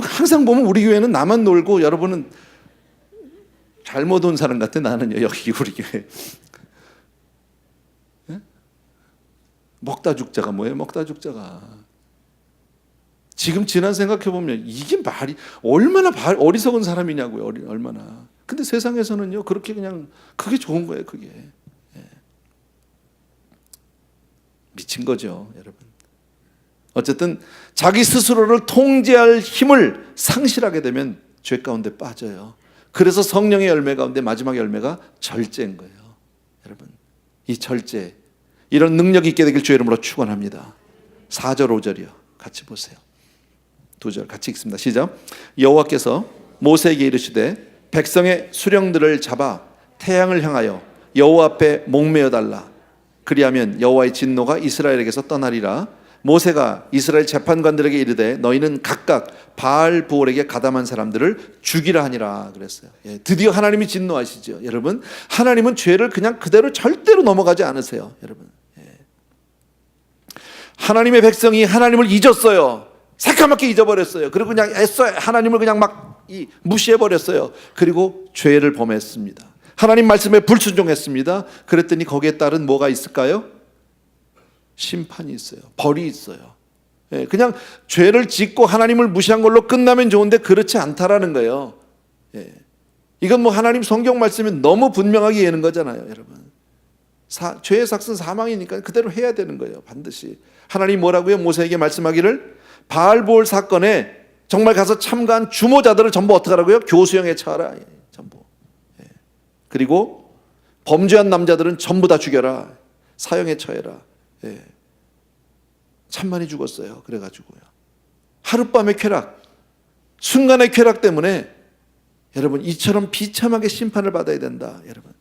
항상 보면 우리 교회는 나만 놀고 여러분은 잘못 온 사람 같아. 나는요, 여기 우리 교회. 먹다 죽자가 뭐예요? 먹다 죽자가. 지금 지난 생각해 보면 이게 말이 얼마나 어리석은 사람이냐고요. 얼마나. 근데 세상에서는요, 그렇게 그냥 그게 좋은 거예요, 그게. 미친 거죠, 여러분. 어쨌든 자기 스스로를 통제할 힘을 상실하게 되면 죄 가운데 빠져요. 그래서 성령의 열매 가운데 마지막 열매가 절제인 거예요. 여러분, 이 절제, 이런 능력이 있게 되길 주의 이름으로 축원합니다. 4절 5절이요. 같이 보세요. 2절 같이 읽습니다. 시작. 여호와께서 모세에게 이르시되 백성의 수령들을 잡아 태양을 향하여 여호와 앞에 목매어 달라. 그리하면 여호와의 진노가 이스라엘에게서 떠나리라. 모세가 이스라엘 재판관들에게 이르되 너희는 각각 바알 부올에게 가담한 사람들을 죽이라 하니라 그랬어요. 드디어 하나님이 진노하시죠. 여러분, 하나님은 죄를 그냥 그대로 절대로 넘어가지 않으세요. 여러분, 하나님의 백성이 하나님을 잊었어요. 새까맣게 잊어버렸어요. 그리고 그냥 애써 하나님을 그냥 막 무시해버렸어요. 그리고 죄를 범했습니다. 하나님 말씀에 불순종했습니다. 그랬더니 거기에 따른 뭐가 있을까요? 심판이 있어요. 벌이 있어요. 그냥 죄를 짓고 하나님을 무시한 걸로 끝나면 좋은데 그렇지 않다라는 거예요. 이건 뭐 하나님 성경 말씀이 너무 분명하게 얘기하는 거잖아요, 여러분. 죄의 삭은 사망이니까 그대로 해야 되는 거예요, 반드시. 하나님 뭐라고요? 모세에게 말씀하기를 바알보올 사건에 정말 가서 참가한 주모자들을 전부 어떻게 하라고요? 교수형에 처하라. 전부. 그리고 범죄한 남자들은 전부 다 죽여라. 사형에 처해라. 참 많이 죽었어요. 그래가지고요. 하룻밤의 쾌락, 순간의 쾌락 때문에 여러분 이처럼 비참하게 심판을 받아야 된다. 여러분,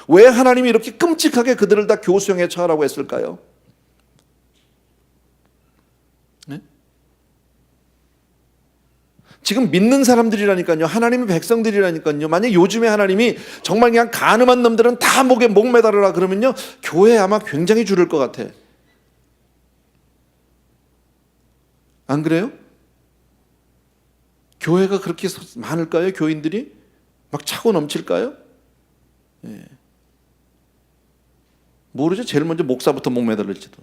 왜 하나님이 이렇게 끔찍하게 그들을 다 교수형에 처하라고 했을까요? 지금 믿는 사람들이라니까요, 하나님의 백성들이라니까요. 만약 요즘에 하나님이 정말 그냥 간음한 놈들은 다 목에 목 매달으라 그러면요, 교회 아마 굉장히 줄을 것 같아. 안 그래요? 교회가 그렇게 많을까요? 교인들이 막 차고 넘칠까요? 모르죠. 제일 먼저 목사부터 목 매달릴지도.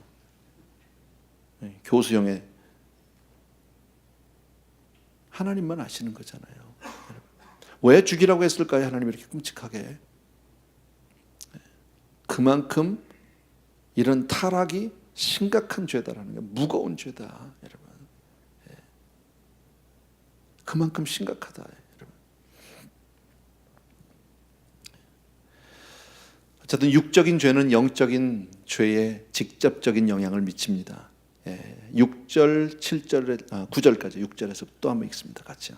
교수형에. 하나님만 아시는 거잖아요. 왜 죽이라고 했을까요? 하나님이 이렇게 끔찍하게. 그만큼 이런 타락이 심각한 죄다라는 게, 무거운 죄다, 여러분. 그만큼 심각하다, 여러분. 어쨌든 육적인 죄는 영적인 죄에 직접적인 영향을 미칩니다. 6절, 7절, 9절까지 6절에서 또 한번 읽습니다. 같이.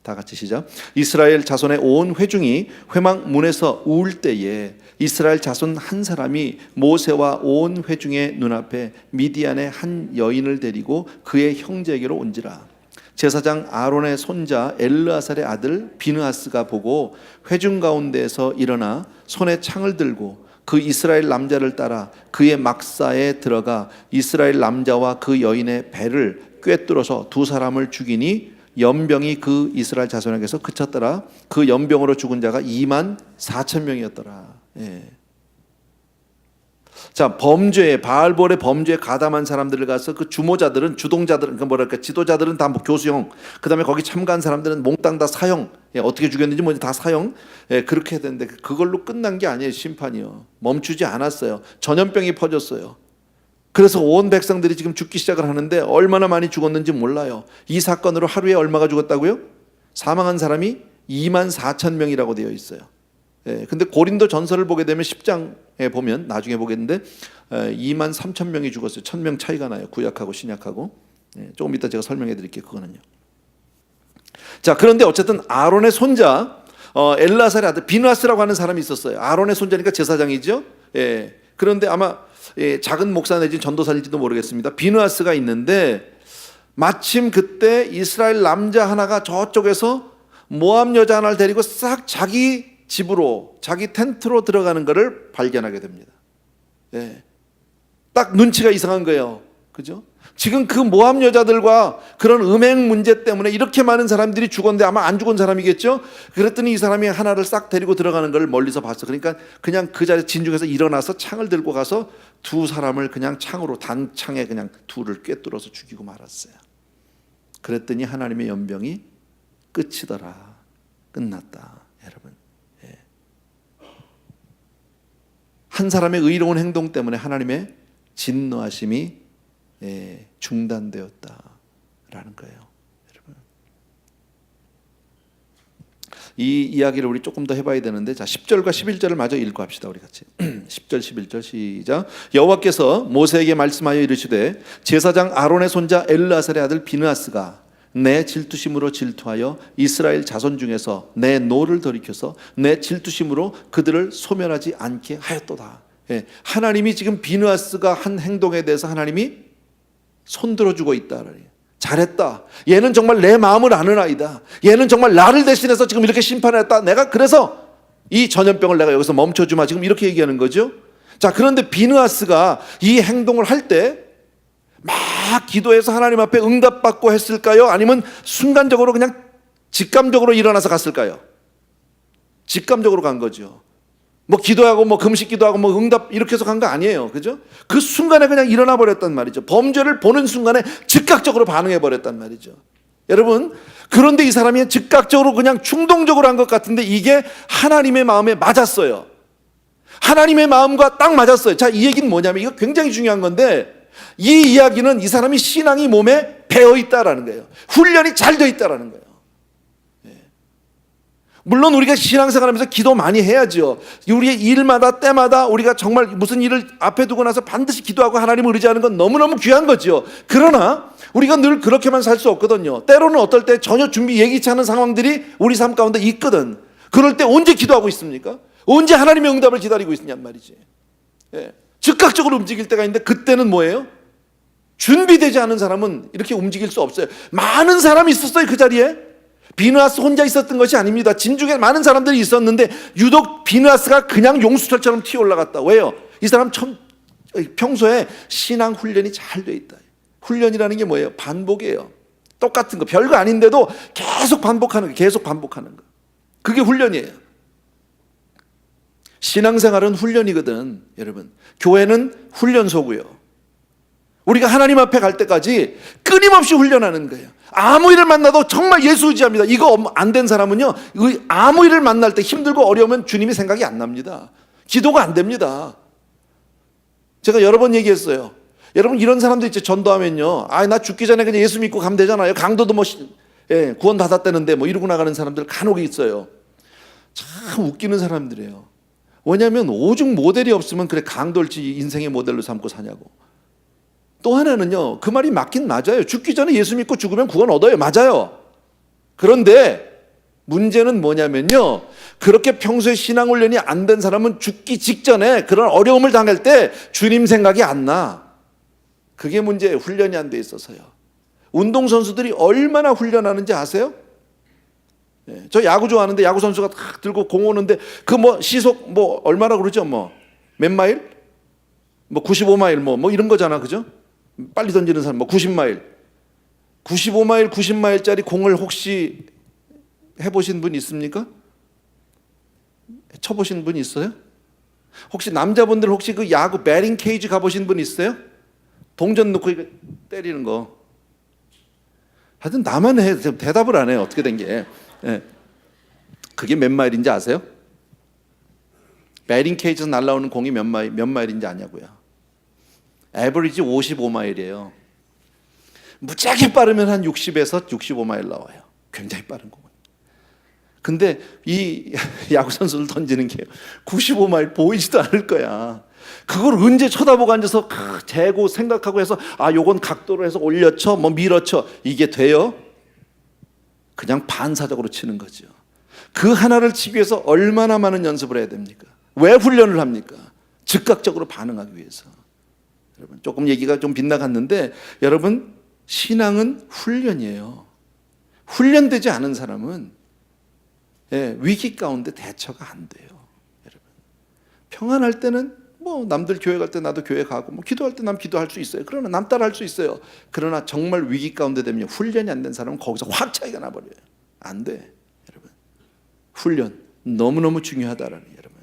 다 같이 시작. 이스라엘 자손의 온 회중이 회막 문에서 울 때에 이스라엘 자손 한 사람이 모세와 온 회중의 눈앞에 미디안의 한 여인을 데리고 그의 형제에게로 온지라. 제사장 아론의 손자 엘르아살의 아들 비느하스가 보고 회중 가운데에서 일어나 손에 창을 들고 그 이스라엘 남자를 따라 그의 막사에 들어가 이스라엘 남자와 그 여인의 배를 꿰뚫어서 두 사람을 죽이니 연병이 그 이스라엘 자손에게서 그쳤더라. 그 연병으로 죽은 자가 2만 4천 명이었더라. 예. 자, 범죄에 바알볼의 범죄에 가담한 사람들을 가서 그 주모자들은 주동자들은 그 뭐랄까 지도자들은 다 뭐 교수형, 그다음에 거기 참가한 사람들은 몽땅 다 사형. 예, 어떻게 죽였는지 뭐 다 사형. 예, 그렇게 해야 되는데 그걸로 끝난 게 아니에요. 심판이요. 멈추지 않았어요. 전염병이 퍼졌어요. 그래서 온 백성들이 지금 죽기 시작을 하는데 얼마나 많이 죽었는지 몰라요. 이 사건으로 하루에 얼마가 죽었다고요? 사망한 사람이 2만 4천 명이라고 되어 있어요. 예, 근데 고린도 전설을 보게 되면 10장에 보면 나중에 보겠는데 2만 3천 명이 죽었어요. 1,000명 차이가 나요. 구약하고 신약하고. 예, 조금 이따 제가 설명해 드릴게요. 그거는요. 자, 그런데 어쨌든 아론의 손자 엘라살의 아들 비느하스라고 하는 사람이 있었어요. 아론의 손자니까 제사장이죠. 예, 그런데 아마 작은 목사 내지 전도사일지도 모르겠습니다. 비느하스가 있는데 마침 그때 이스라엘 남자 하나가 저쪽에서 모압 여자 하나를 데리고 싹 자기 집으로 자기 텐트로 들어가는 것을 발견하게 됩니다. 예. 딱 눈치가 이상한 거예요. 그죠? 지금 그 모압 여자들과 그런 음행 문제 때문에 이렇게 많은 사람들이 죽었는데 아마 안 죽은 사람이겠죠? 그랬더니 이 사람이 하나를 싹 데리고 들어가는 걸 멀리서 봤어. 그러니까 그냥 그 자리에 진중해서 일어나서 창을 들고 가서 두 사람을 그냥 창으로 단창에 그냥 둘을 꿰뚫어서 죽이고 말았어요. 그랬더니 하나님의 연병이 끝이더라. 끝났다. 여러분. 한 사람의 의로운 행동 때문에 하나님의 진노하심이 중단되었다라는 거예요. 여러분. 이 이야기를 우리 조금 더 해봐야 되는데, 자 10절과 11절을 마저 읽고 합시다. 우리 같이 10절 11절 시작. 여호와께서 모세에게 말씀하여 이르시되 제사장 아론의 손자 엘르아살의 아들 비느하스가 내 질투심으로 질투하여 이스라엘 자손 중에서 내 노를 돌이켜서 내 질투심으로 그들을 소멸하지 않게 하였도다. 예, 하나님이 지금 비느하스가 한 행동에 대해서 하나님이 손들어주고 있다. 잘했다. 얘는 정말 내 마음을 아는 아이다. 얘는 정말 나를 대신해서 지금 이렇게 심판했다. 내가 그래서 이 전염병을 내가 여기서 멈춰주마. 지금 이렇게 얘기하는 거죠. 자, 그런데 비느하스가 이 행동을 할 때 막 기도해서 하나님 앞에 응답받고 했을까요? 아니면 순간적으로 그냥 직감적으로 일어나서 갔을까요? 직감적으로 간 거죠. 뭐 기도하고 뭐 금식 기도하고 뭐 응답 이렇게 해서 간 거 아니에요. 그죠? 그 순간에 그냥 일어나 버렸단 말이죠. 범죄를 보는 순간에 즉각적으로 반응해 버렸단 말이죠. 여러분, 그런데 이 사람이 즉각적으로 그냥 충동적으로 한 것 같은데 이게 하나님의 마음에 맞았어요. 하나님의 마음과 딱 맞았어요. 자, 이 얘기는 뭐냐면 이거 굉장히 중요한 건데 이 이야기는 이 사람이 신앙이 몸에 배어 있다라는 거예요. 훈련이 잘 되어 있다라는 거예요. 물론 우리가 신앙생활하면서 기도 많이 해야죠. 우리의 일마다 때마다 우리가 정말 무슨 일을 앞에 두고 나서 반드시 기도하고 하나님을 의지하는 건 너무너무 귀한 거죠. 그러나 우리가 늘 그렇게만 살 수 없거든요. 때로는 어떨 때 전혀 준비 예기치 않은 상황들이 우리 삶 가운데 있거든. 그럴 때 언제 기도하고 있습니까? 언제 하나님의 응답을 기다리고 있느냐 말이지. 즉각적으로 움직일 때가 있는데 그때는 뭐예요? 준비되지 않은 사람은 이렇게 움직일 수 없어요. 많은 사람이 있었어요. 그 자리에 비느하스 혼자 있었던 것이 아닙니다. 진중에 많은 사람들이 있었는데 유독 비느하스가 그냥 용수철처럼 튀어 올라갔다. 왜요? 이 사람 평소에 신앙 훈련이 잘 돼 있다. 훈련이라는 게 뭐예요? 반복이에요. 똑같은 거 별거 아닌데도 계속 반복하는 거, 계속 반복하는 거. 그게 훈련이에요. 신앙생활은 훈련이거든, 여러분. 교회는 훈련소고요. 우리가 하나님 앞에 갈 때까지 끊임없이 훈련하는 거예요. 아무 일을 만나도 정말 예수 의지합니다. 이거 안 된 사람은요, 아무 일을 만날 때 힘들고 어려우면 주님이 생각이 안 납니다. 기도가 안 됩니다. 제가 여러 번 얘기했어요. 여러분, 이런 사람들 있죠. 전도하면요, 나 죽기 전에 그냥 예수 믿고 가면 되잖아요. 강도도 뭐 구원 받았다는데 뭐 이러고 나가는 사람들 간혹 있어요. 참 웃기는 사람들이에요. 왜냐하면 오죽 모델이 없으면 그래 강도일지 인생의 모델로 삼고 사냐고. 또 하나는요, 그 말이 맞긴 맞아요. 죽기 전에 예수 믿고 죽으면 구원 얻어요. 맞아요. 그런데 문제는 뭐냐면요, 그렇게 평소에 신앙 훈련이 안 된 사람은 죽기 직전에 그런 어려움을 당할 때 주님 생각이 안 나. 그게 문제예요. 훈련이 안 돼 있어서요. 운동선수들이 얼마나 훈련하는지 아세요? 저 야구 좋아하는데 야구 선수가 탁 들고 공 오는데 그 뭐 시속 뭐 얼마나 그러죠? 뭐 몇 마일? 뭐 95마일 뭐 이런 거잖아, 그죠? 빨리 던지는 사람 뭐 90마일, 95마일, 90마일짜리 공을 혹시 해보신 분 있습니까? 쳐보신 분 있어요? 혹시 남자분들 혹시 그 야구 배팅 케이지 가보신 분 있어요? 동전 넣고 이거 때리는 거. 하여튼 나만 해. 대답을 안 해요. 어떻게 된 게. 예. 그게 몇 마일인지 아세요? 배팅 케이지에서 날라오는 공이 몇 마일인지 아냐고요. 에버리지 55마일이에요. 무지하게 빠르면 한 60에서 65마일 나와요. 굉장히 빠른 공은. 근데 이 야구 선수를 던지는 게 95마일 보이지도 않을 거야. 그걸 언제 쳐다보고 앉아서 재고 생각하고 해서 요건 각도로 해서 올려쳐 뭐 밀어쳐 이게 돼요? 그냥 반사적으로 치는 거죠. 그 하나를 치기 위해서 얼마나 많은 연습을 해야 됩니까? 왜 훈련을 합니까? 즉각적으로 반응하기 위해서. 여러분, 조금 얘기가 좀 빗나갔는데 여러분, 신앙은 훈련이에요. 훈련되지 않은 사람은 위기 가운데 대처가 안 돼요. 여러분, 평안할 때는 뭐 남들 교회 갈 때 나도 교회 가고 뭐 기도할 때 남 기도할 수 있어요. 그러나 남 따라 할 수 있어요. 그러나 정말 위기 가운데 되면 훈련이 안 된 사람은 거기서 확 차이가 나버려요. 안 돼. 여러분, 훈련 너무너무 중요하다라는, 여러분,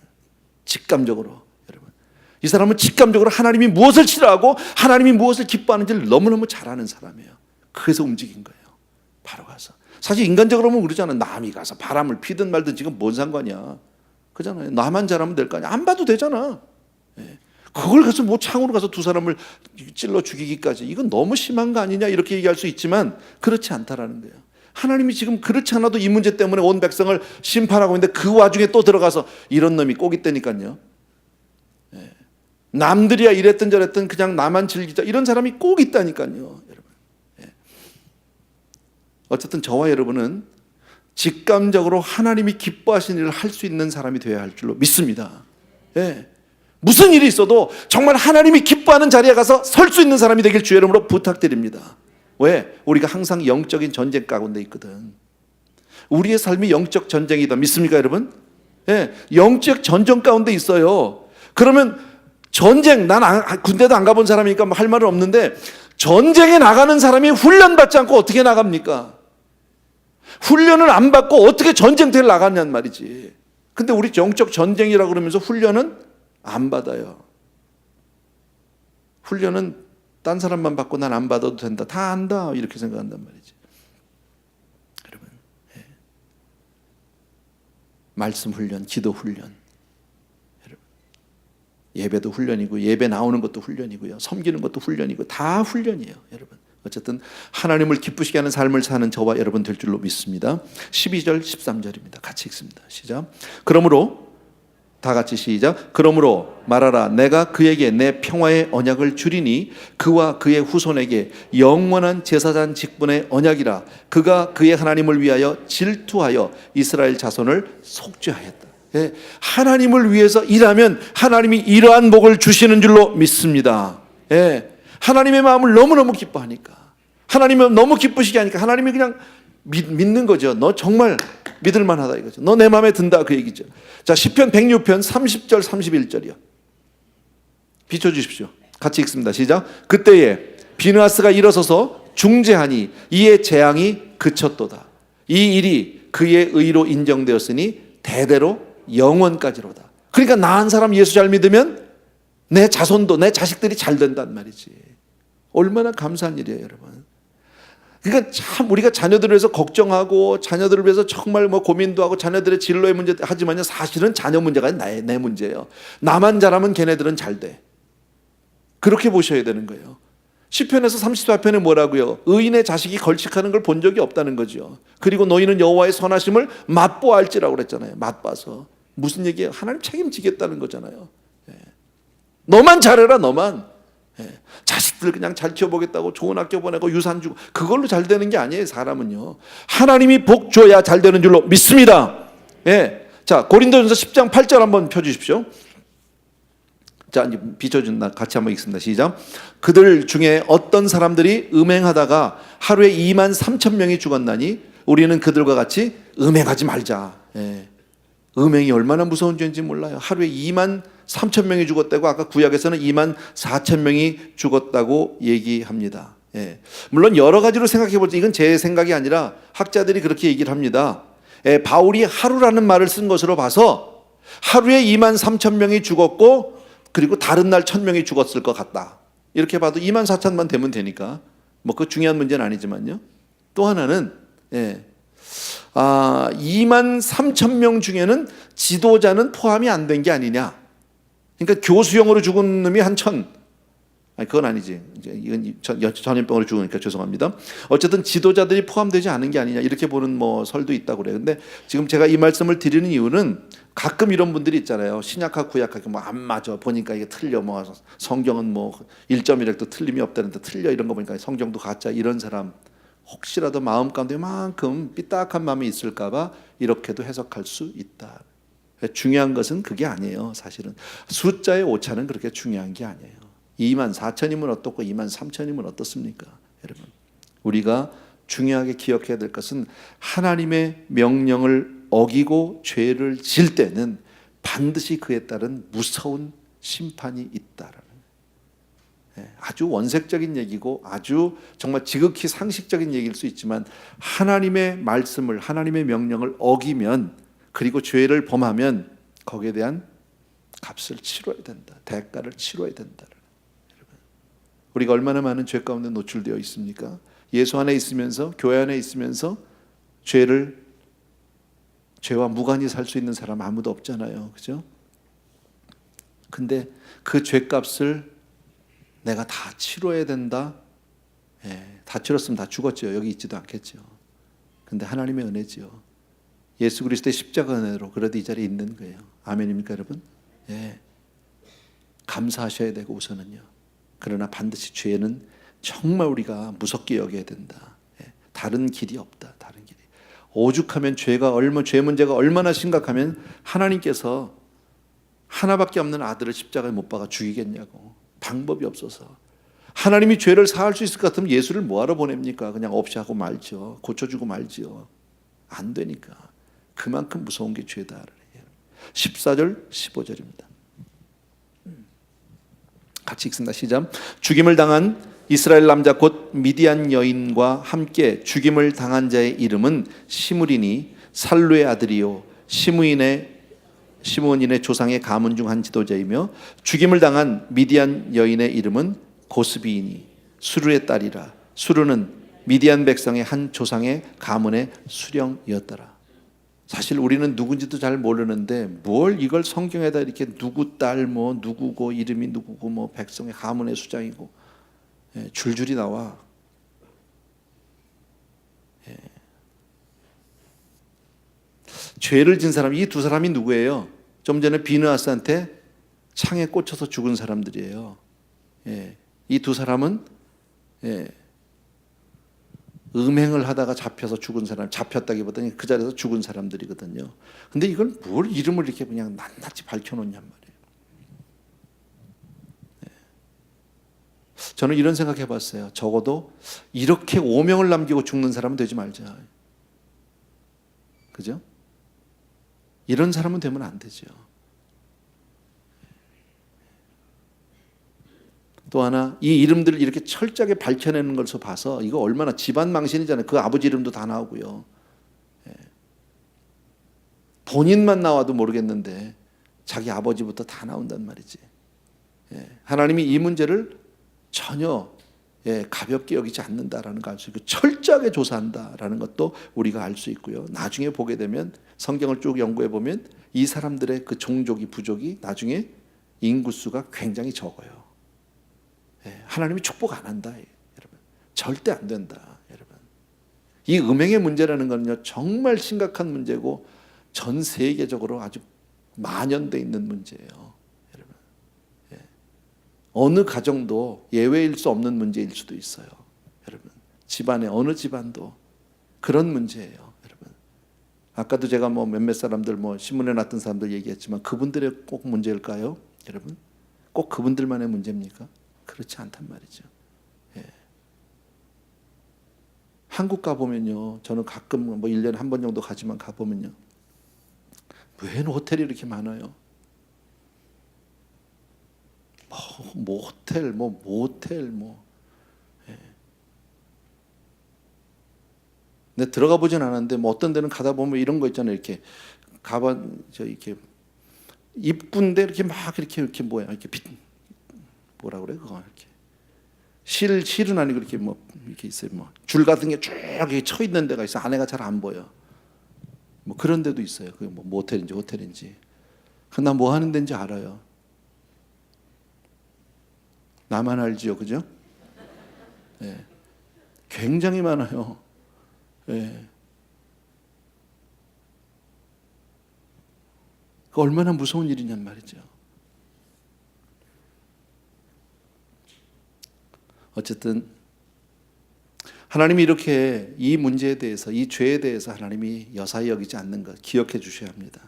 직감적으로, 여러분, 이 사람은 직감적으로 하나님이 무엇을 싫어하고 하나님이 무엇을 기뻐하는지를 너무너무 잘 아는 사람이에요. 그래서 움직인 거예요. 바로 가서. 사실 인간적으로 보면 그러잖아요. 남이 가서 바람을 피든 말든 지금 뭔 상관이야. 그잖아요. 나만 잘하면 될 거 아니야. 안 봐도 되잖아. 그걸 가서 뭐 창으로 가서 두 사람을 찔러 죽이기까지, 이건 너무 심한 거 아니냐 이렇게 얘기할 수 있지만 그렇지 않다라는 거예요. 하나님이 지금 그렇지 않아도 이 문제 때문에 온 백성을 심판하고 있는데 그 와중에 또 들어가서 이런 놈이 꼭 있다니까요. 남들이야 이랬든 저랬든 그냥 나만 즐기자 이런 사람이 꼭 있다니까요. 여러분, 어쨌든 저와 여러분은 직감적으로 하나님이 기뻐하신 일을 할 수 있는 사람이 되어야 할 줄로 믿습니다. 무슨 일이 있어도 정말 하나님이 기뻐하는 자리에 가서 설 수 있는 사람이 되길 주의 이름으로 부탁드립니다. 왜? 우리가 항상 영적인 전쟁 가운데 있거든. 우리의 삶이 영적 전쟁이다. 믿습니까, 여러분? 영적 전쟁 가운데 있어요. 그러면 전쟁, 난 군대도 안 가본 사람이니까 할 말은 없는데 전쟁에 나가는 사람이 훈련받지 않고 어떻게 나갑니까? 훈련을 안 받고 어떻게 전쟁터에 나갔냔 말이지. 근데 우리 영적 전쟁이라고 그러면서 훈련은 안 받아요. 훈련은 딴 사람만 받고 난 안 받아도 된다. 다 안다. 이렇게 생각한단 말이지. 여러분, 말씀 훈련, 기도 훈련. 여러분, 예배도 훈련이고 예배 나오는 것도 훈련이고요. 섬기는 것도 훈련이고 다 훈련이에요. 여러분, 어쨌든 하나님을 기쁘시게 하는 삶을 사는 저와 여러분 될 줄로 믿습니다. 12절 13절입니다. 같이 읽습니다. 시작. 그러므로 다 같이 시작. 그러므로 말하라. 내가 그에게 내 평화의 언약을 주리니 그와 그의 후손에게 영원한 제사장 직분의 언약이라. 그가 그의 하나님을 위하여 질투하여 이스라엘 자손을 속죄하였다. 하나님을 위해서 일하면 하나님이 이러한 복을 주시는 줄로 믿습니다. 하나님의 마음을 너무너무 기뻐하니까, 하나님은 너무 기쁘시게 하니까 하나님이 그냥 믿는 거죠. 너 정말 믿을 만하다 이거죠. 너 내 마음에 든다 그 얘기죠. 자, 시편 106편 30절 31절이요. 비춰주십시오. 같이 읽습니다. 시작. 그때에 비느하스가 일어서서 중재하니 이에 재앙이 그쳤도다. 이 일이 그의 의로 인정되었으니 대대로 영원까지로다. 그러니까 나 한 사람 예수 잘 믿으면 내 자손도 내 자식들이 잘 된단 말이지. 얼마나 감사한 일이에요, 여러분. 그러니까 참 우리가 자녀들을 위해서 걱정하고 자녀들을 위해서 정말 뭐 고민도 하고 자녀들의 진로의 문제 하지만요, 사실은 자녀 문제가 아니라 내 문제예요. 나만 잘하면 걔네들은 잘 돼. 그렇게 보셔야 되는 거예요. 시편에서 34편에 뭐라고요? 의인의 자식이 걸칙하는 걸 본 적이 없다는 거죠. 그리고 너희는 여호와의 선하심을 맛보알지라고 그랬잖아요. 맛봐서. 무슨 얘기예요? 하나님 책임지겠다는 거잖아요. 너만 잘해라, 너만. 자식들 그냥 잘 키워보겠다고 좋은 학교 보내고 유산 주고 그걸로 잘 되는 게 아니에요. 사람은요, 하나님이 복 줘야 잘 되는 줄로 믿습니다. 자, 고린도전서 10장 8절 한번 펴주십시오. 자, 이제 비춰준 나 같이 한번 읽습니다. 시작. 그들 중에 어떤 사람들이 음행하다가 하루에 2만 3천 명이 죽었나니 우리는 그들과 같이 음행하지 말자. 음행이 얼마나 무서운 죄인지 몰라요. 하루에 2만 3천 명이 죽었다고, 아까 구약에서는 2만 4천 명이 죽었다고 얘기합니다. 예. 물론 여러 가지로 생각해 보죠. 이건 제 생각이 아니라 학자들이 그렇게 얘기를 합니다. 예, 바울이 하루라는 말을 쓴 것으로 봐서 하루에 2만 3천 명이 죽었고, 그리고 다른 날 1,000명이 죽었을 것 같다. 이렇게 봐도 2만 4천만 되면 되니까 뭐 그 중요한 문제는 아니지만요. 또 하나는 2만 3천 명 중에는 지도자는 포함이 안 된 게 아니냐. 그러니까 교수형으로 죽은 놈이 한 1,000. 아니, 그건 아니지. 이건 전염병으로 죽으니까 죄송합니다. 어쨌든 지도자들이 포함되지 않은 게 아니냐, 이렇게 보는 뭐 설도 있다고 그래요. 근데 지금 제가 이 말씀을 드리는 이유는 가끔 이런 분들이 있잖아요. 신약과 구약하고 뭐 안 맞아. 보니까 이게 틀려. 뭐 성경은 뭐 1.1획도 틀림이 없다는데 틀려. 이런 거 보니까 성경도 가짜. 이런 사람 혹시라도 마음 가운데 만큼 삐딱한 마음이 있을까봐 이렇게도 해석할 수 있다. 중요한 것은 그게 아니에요. 사실은 숫자의 오차는 그렇게 중요한 게 아니에요. 2만 4천이면 어떻고 2만 3천이면 어떻습니까? 여러분, 우리가 중요하게 기억해야 될 것은 하나님의 명령을 어기고 죄를 질 때는 반드시 그에 따른 무서운 심판이 있다라는, 아주 원색적인 얘기고 아주 정말 지극히 상식적인 얘기일 수 있지만, 하나님의 말씀을, 하나님의 명령을 어기면, 그리고 죄를 범하면 거기에 대한 값을 치러야 된다. 대가를 치러야 된다. 우리가 얼마나 많은 죄 가운데 노출되어 있습니까? 예수 안에 있으면서, 교회 안에 있으면서 죄와 무관히 살 수 있는 사람 아무도 없잖아요. 그죠? 근데 그 죄값을 내가 다 치러야 된다. 다 치렀으면 다 죽었죠. 여기 있지도 않겠죠. 근데 하나님의 은혜죠. 예수 그리스도의 십자가 은혜로 그래도 이 자리에 있는 거예요. 아멘입니까, 여러분? 감사하셔야 되고 우선은요. 그러나 반드시 죄는 정말 우리가 무섭게 여겨야 된다. 다른 길이 없다. 다른 길이. 오죽하면 죄 문제가 얼마나 심각하면 하나님께서 하나밖에 없는 아들을 십자가에 못 박아 죽이겠냐고. 방법이 없어서. 하나님이 죄를 사할 수 있을 것 같으면 예수를 뭐하러 보냅니까? 그냥 없이 하고 말죠. 고쳐주고 말죠. 안 되니까. 그만큼 무서운 게 죄다. 14절 15절입니다. 같이 읽습니다. 시작. 죽임을 당한 이스라엘 남자 곧 미디안 여인과 함께 죽임을 당한 자의 이름은 시므리니 살루의 아들이요 시므온인의 조상의 가문 중 한 지도자이며, 죽임을 당한 미디안 여인의 이름은 고스비이니 수르의 딸이라. 수르는 미디안 백성의 한 조상의 가문의 수령이었더라. 사실 우리는 누군지도 잘 모르는데 뭘 이걸 성경에다 이렇게 누구 딸 뭐 누구고 이름이 누구고 뭐 백성의 가문의 수장이고 줄줄이 나와. 죄를 진 사람, 이 두 사람이 누구예요? 좀 전에 비느하스한테 창에 꽂혀서 죽은 사람들이에요. 이 두 사람은 음행을 하다가 잡혀서 죽은 사람, 잡혔다기보다는 그 자리에서 죽은 사람들이거든요. 근데 이걸 뭘 이름을 이렇게 그냥 낱낱이 밝혀놓냔 말이에요. 저는 이런 생각 해봤어요. 적어도 이렇게 오명을 남기고 죽는 사람은 되지 말자. 그죠? 이런 사람은 되면 안 되죠. 또 하나, 이 이름들을 이렇게 철저하게 밝혀내는 것을 봐서 이거 얼마나 집안 망신이잖아요. 그 아버지 이름도 다 나오고요. 본인만 나와도 모르겠는데 자기 아버지부터 다 나온단 말이지. 하나님이 이 문제를 전혀 가볍게 여기지 않는다라는 걸 알 수 있고, 철저하게 조사한다라는 것도 우리가 알 수 있고요. 나중에 보게 되면, 성경을 쭉 연구해 보면 이 사람들의 그 종족이, 부족이 나중에 인구수가 굉장히 적어요. 하나님이 축복 안 한다, 여러분. 절대 안 된다, 여러분. 이 음행의 문제라는 건요, 정말 심각한 문제고 전 세계적으로 아주 만연돼 있는 문제예요, 여러분. 어느 가정도 예외일 수 없는 문제일 수도 있어요, 여러분. 집안에 어느 집안도 그런 문제예요, 여러분. 아까도 제가 뭐 몇몇 사람들, 뭐 신문에 났던 사람들 얘기했지만 그분들의 꼭 문제일까요, 여러분? 꼭 그분들만의 문제입니까? 그렇지 않단 말이죠. 한국 가보면요, 저는 가끔 뭐 1년에 한 번 정도 가지만 가보면요, 왜 호텔이 이렇게 많아요? 뭐 호텔, 뭐 모텔, 뭐. 예. 근데 들어가 보진 않았는데 뭐 어떤 데는 가다 보면 이런 거 있잖아요. 이렇게 가방 이렇게 입구인데 이렇게 막 이렇게 뭐야 이렇게 뭐라 그래 그거 이렇게 실은 아니고 이렇게 뭐 이렇게 있어요. 뭐 줄 같은 게 쭉 이렇게 쳐 있는 데가 있어. 안에가 잘 안 보여. 뭐 그런 데도 있어요. 그게 뭐 모텔인지 호텔인지. 나 뭐 하는 데인지 알아요. 나만 알지요, 그죠? 예. 굉장히 많아요. 예. 그 얼마나 무서운 일이냔 말이죠. 어쨌든 하나님이 이렇게 이 문제에 대해서, 이 죄에 대해서 하나님이 여사히 여기지 않는 것 기억해 주셔야 합니다.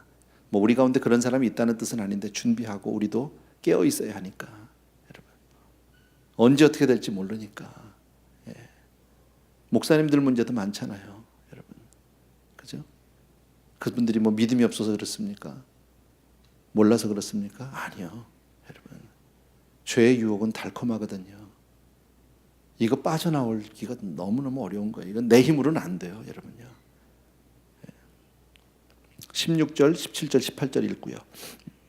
뭐 우리 가운데 그런 사람이 있다는 뜻은 아닌데 준비하고 우리도 깨어 있어야 하니까. 여러분 언제 어떻게 될지 모르니까. 예. 목사님들 문제도 많잖아요, 여러분. 그죠? 그분들이 뭐 믿음이 없어서 그렇습니까? 몰라서 그렇습니까? 아니요, 여러분. 죄의 유혹은 달콤하거든요. 이거 빠져나오기가 너무너무 어려운 거예요. 이건 내 힘으로는 안 돼요, 여러분요. 16절, 17절, 18절 읽고요.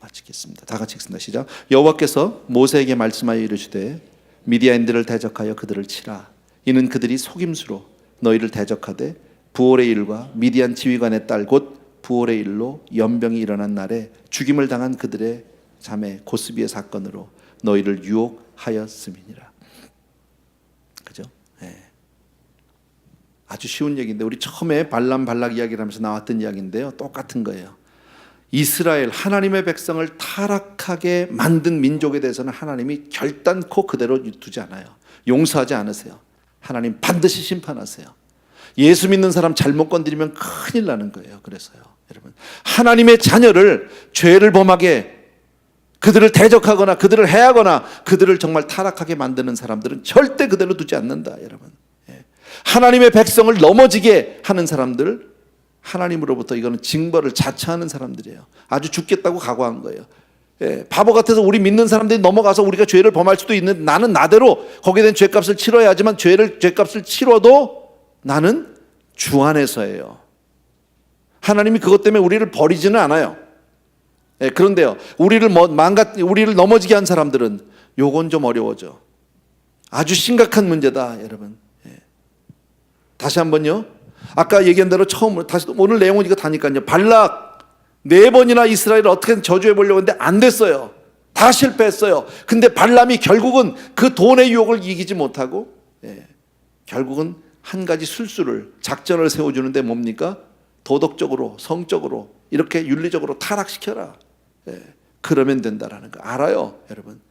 마치겠습니다. 다 같이 읽습니다. 시작. 여호와께서 모세에게 말씀하여 이르시되 미디안인들을 대적하여 그들을 치라. 이는 그들이 속임수로 너희를 대적하되 부올의 일과 미디안 지휘관의 딸 곧 부올의 일로 연병이 일어난 날에 죽임을 당한 그들의 자매 고스비의 사건으로 너희를 유혹하였음이니라. 그죠? 네. 아주 쉬운 얘기인데 우리 처음에 발람 발락 이야기를 하면서 나왔던 이야기인데요. 똑같은 거예요. 이스라엘 하나님의 백성을 타락하게 만든 민족에 대해서는 하나님이 결단코 그대로 두지 않아요. 용서하지 않으세요. 하나님 반드시 심판하세요. 예수 믿는 사람 잘못 건드리면 큰일 나는 거예요. 그래서요, 여러분 하나님의 자녀를 죄를 범하게 그들을 대적하거나 그들을 해하거나 그들을 정말 타락하게 만드는 사람들은 절대 그대로 두지 않는다, 여러분. 하나님의 백성을 넘어지게 하는 사람들, 하나님으로부터 이거는 징벌을 자처하는 사람들이에요. 아주 죽겠다고 각오한 거예요. 바보 같아서 우리 믿는 사람들이 넘어가서 우리가 죄를 범할 수도 있는, 나는 나대로 거기에 대한 죄값을 치러야 하지만 죄값을 치러도 나는 주 안에서예요. 하나님이 그것 때문에 우리를 버리지는 않아요. 그런데요, 우리를 넘어지게 한 사람들은 요건 좀 어려워져. 아주 심각한 문제다, 여러분. 다시 한번요. 아까 얘기한 대로 처음으로 다시 오늘 내용은 이거 다니까요. 발락 4번이나 이스라엘을 어떻게든 저주해 보려고 했는데 안 됐어요. 다 실패했어요. 근데 발람이 결국은 그 돈의 유혹을 이기지 못하고 결국은 한 가지 작전을 세워주는데 뭡니까? 도덕적으로, 성적으로, 이렇게 윤리적으로 타락시켜라. 그러면 된다라는 거 알아요, 여러분.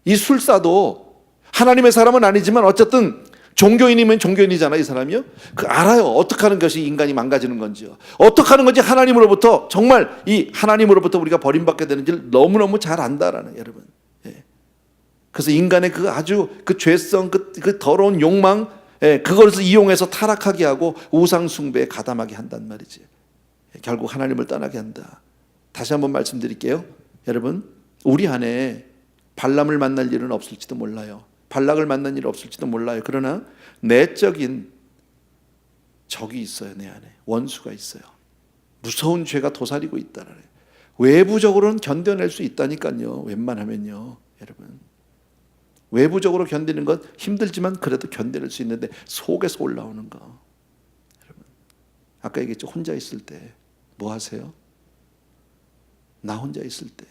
이 술사도 하나님의 사람은 아니지만 어쨌든 종교인이면 종교인이잖아요, 이 사람이요. 알아요. 어떻게 하는 것이 인간이 망가지는 건지요. 어떻게 하는 건지 하나님으로부터, 정말 이 하나님으로부터 우리가 버림받게 되는지를 너무너무 잘 안다라는, 여러분. 그래서 인간의 그 죄성, 그 더러운 욕망, 그것을 이용해서 타락하게 하고 우상 숭배에 가담하게 한단 말이지. 결국 하나님을 떠나게 한다. 다시 한번 말씀드릴게요. 여러분, 우리 안에 발람을 만날 일은 없을지도 몰라요. 발락을 만난 일은 없을지도 몰라요. 그러나 내적인 적이 있어요. 내 안에 원수가 있어요. 무서운 죄가 도사리고 있다는 거예요. 외부적으로는 견뎌낼 수 있다니까요. 웬만하면요, 여러분. 외부적으로 견디는 건 힘들지만 그래도 견뎌낼 수 있는데 속에서 올라오는 거, 여러분. 아까 얘기했죠. 혼자 있을 때 뭐 하세요? 나 혼자 있을 때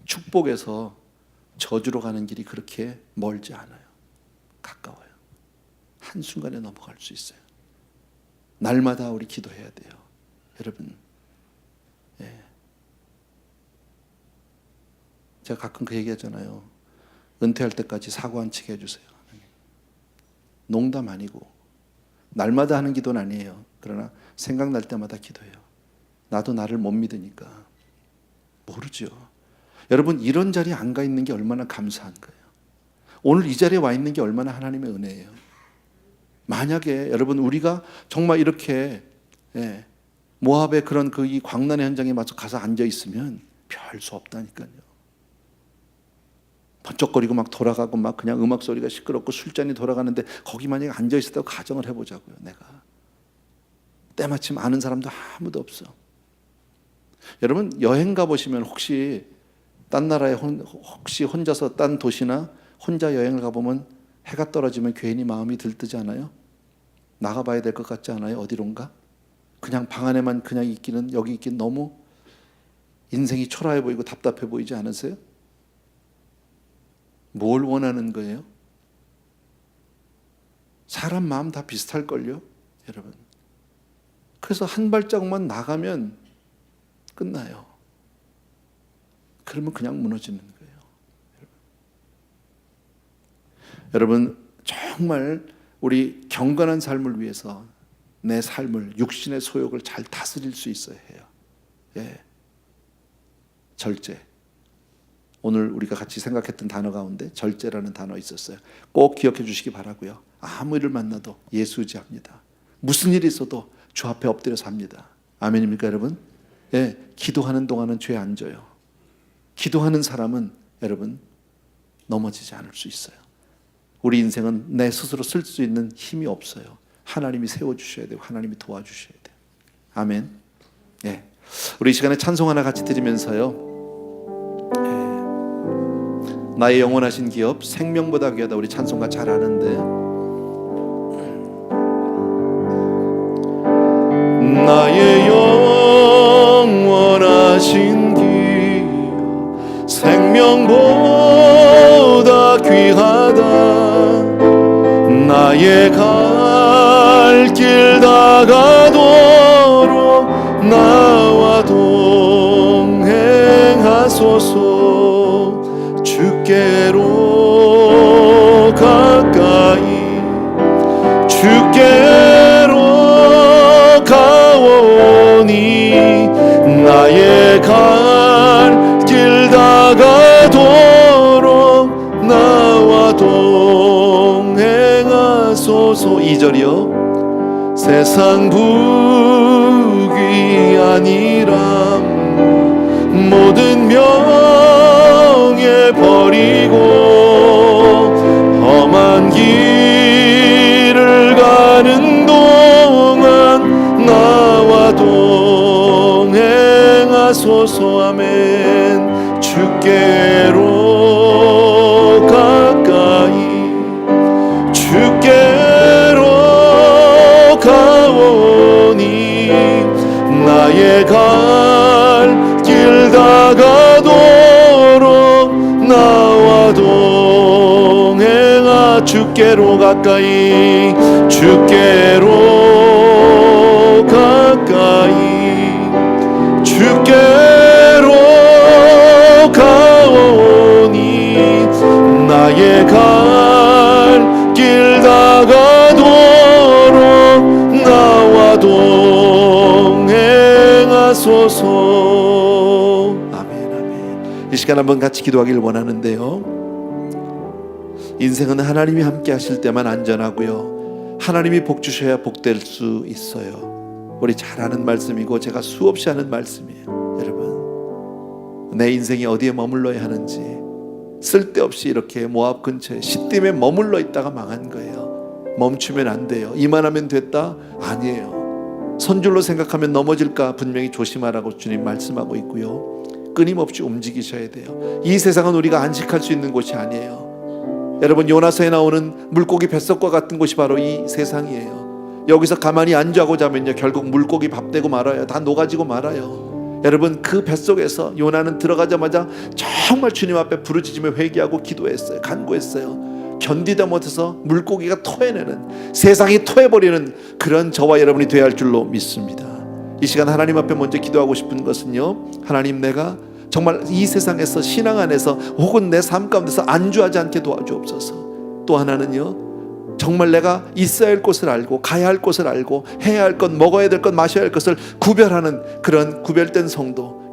축복에서 저주로 가는 길이 그렇게 멀지 않아요. 가까워요. 한순간에 넘어갈 수 있어요. 날마다 우리 기도해야 돼요, 여러분. 제가 가끔 그 얘기하잖아요. 은퇴할 때까지 사고 안 치게 해주세요. 농담 아니고 날마다 하는 기도는 아니에요. 그러나 생각날 때마다 기도해요. 나도 나를 못 믿으니까. 모르죠. 여러분, 이런 자리에 안 가 있는 게 얼마나 감사한 거예요. 오늘 이 자리에 와 있는 게 얼마나 하나님의 은혜예요. 만약에 여러분 우리가 정말 이렇게 모압의 그런 그 이 광란의 현장에 맞춰 가서 앉아 있으면 별 수 없다니까요. 번쩍거리고 막 돌아가고 막 그냥 음악 소리가 시끄럽고 술잔이 돌아가는데 거기 만약에 앉아 있었다고 가정을 해보자고요. 내가 때마침 아는 사람도 아무도 없어. 여러분 여행 가보시면 혹시 딴 나라에 혹시 혼자서 딴 도시나 혼자 여행을 가보면 해가 떨어지면 괜히 마음이 들뜨지 않아요? 나가봐야 될 것 같지 않아요? 어디론가? 그냥 방 안에만 그냥 있기는, 여기 있기는 너무 인생이 초라해 보이고 답답해 보이지 않으세요? 뭘 원하는 거예요? 사람 마음 다 비슷할걸요, 여러분. 그래서 한 발자국만 나가면 끝나요. 그러면 그냥 무너지는 거예요. 여러분 정말 우리 경건한 삶을 위해서 내 삶을, 육신의 소욕을 잘 다스릴 수 있어야 해요. 절제. 오늘 우리가 같이 생각했던 단어 가운데 절제라는 단어 있었어요. 꼭 기억해 주시기 바라고요. 아무 일을 만나도 예수 의지합니다. 무슨 일이 있어도 주 앞에 엎드려 삽니다. 아멘입니까 여러분? 기도하는 동안은 죄 안 져요. 기도하는 사람은 여러분 넘어지지 않을 수 있어요. 우리 인생은 내 스스로 쓸 수 있는 힘이 없어요. 하나님이 세워주셔야 되고 하나님이 도와주셔야 돼요. 아멘. 우리 이 시간에 찬송 하나 같이 드리면서요, 나의 영원하신 기업 생명보다 귀하다, 우리 찬송가 잘 아는데, 나의 영원하신 기업 생명보다 귀하다, 나의 갈 길 다가도록 나와 동행하소서. 주께로 가까이 주께로 가오니 나의 갈 길 다가도록 나와 동행하소서. 2절이요. 세상 부귀 아니라 모든 명예 버리고 험한 길을 가는 동안 나와 동행하소서. 아멘. 주께로 가까이 주께로 가오니 나의 갈 길 다가도록 나와 동행하. 주께로 가까이 주께로 가까이 주께로 가오니 나의 갈 길 다가도록 나와 동행하소서. 아멘, 아멘. 이 시간 한번 같이 기도하길 원하는데요, 인생은 하나님이 함께 하실 때만 안전하고요, 하나님이 복 주셔야 복될 수 있어요. 우리 잘 아는 말씀이고 제가 수없이 하는 말씀이에요. 여러분, 내 인생이 어디에 머물러야 하는지, 쓸데없이 이렇게 모압 근처에 시딤에 머물러 있다가 망한 거예요. 멈추면 안 돼요. 이만하면 됐다? 아니에요. 선줄로 생각하면 넘어질까 분명히 조심하라고 주님 말씀하고 있고요, 끊임없이 움직이셔야 돼요. 이 세상은 우리가 안식할 수 있는 곳이 아니에요. 여러분, 요나서에 나오는 물고기 뱃속과 같은 곳이 바로 이 세상이에요. 여기서 가만히 안주하고 자면요, 결국 물고기 밥 되고 말아요. 다 녹아지고 말아요. 여러분, 그 뱃속에서 요나는 들어가자마자 정말 주님 앞에 부르짖으며 회개하고 기도했어요. 간구했어요. 견디다 못해서 물고기가 토해내는, 세상이 토해버리는 그런 저와 여러분이 되어야 할 줄로 믿습니다. 이 시간 하나님 앞에 먼저 기도하고 싶은 것은요, 하나님, 내가 정말 이 세상에서, 신앙 안에서 혹은 내 삶 가운데서 안주하지 않게 도와주옵소서. 또 하나는요, 정말 내가 있어야 할 곳을 알고 가야 할 곳을 알고 해야 할 것, 먹어야 될 것, 마셔야 할 것을 구별하는 그런 구별된 성도,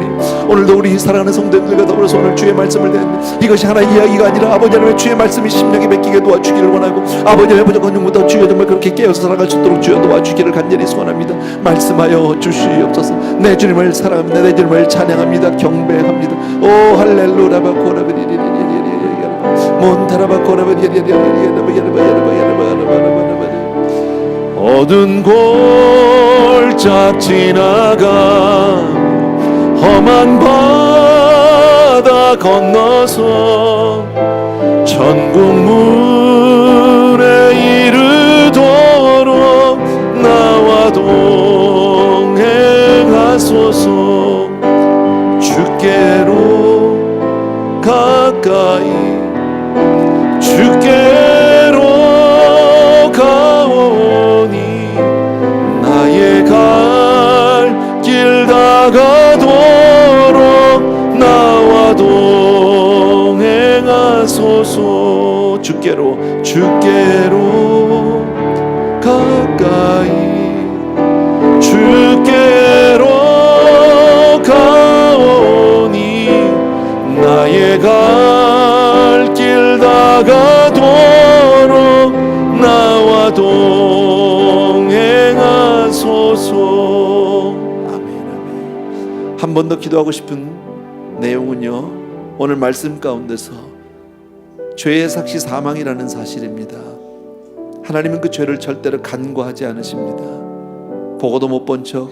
하나님, 오늘도 우리 사랑하는 성도들과 더불어서 오늘 주의 말씀을 듣는 이것이 하나의 이야기가 아니라 아버지 하나님의 주의 말씀이 심령에 맺히게 도와주기를 원하고, 아버지 하나님의 무조건 용부터 주여 정말 그렇게 깨어서 살아갈 수 있도록 주여 도와주기를 간절히 소원합니다. 말씀하여 주시옵소서. 내 주님을 사랑합니다. 내 주님을 찬양합니다. 경배합니다. 오 할렐루야 바코라베리리리리리리리리리 어두운 골짝 지나가 험한 바다 건너서 천국 문에 이르도록 나와 동행하소서. 주께로 가까이 주께로 가오니 나의 갈 길 다가도록 나와 동행하소서. 주께로 가까이 주께로 가오니 나의 갈 길 다가도록 나와 동행하소서. 아멘, 아멘. 한 번 더 기도하고 싶은 내용은요, 오늘 말씀 가운데서 죄의 삭시 사망이라는 사실입니다. 하나님은 그 죄를 절대로 간과하지 않으십니다. 보고도 못 본 척,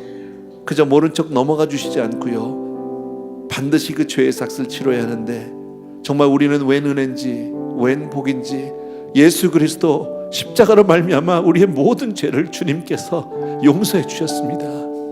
그저 모른 척 넘어가 주시지 않고요, 반드시 그 죄의 삭스를 치러야 하는데, 정말 우리는 웬 은혜인지 웬 복인지 예수 그리스도 십자가로 말미암아 우리의 모든 죄를 주님께서 용서해 주셨습니다.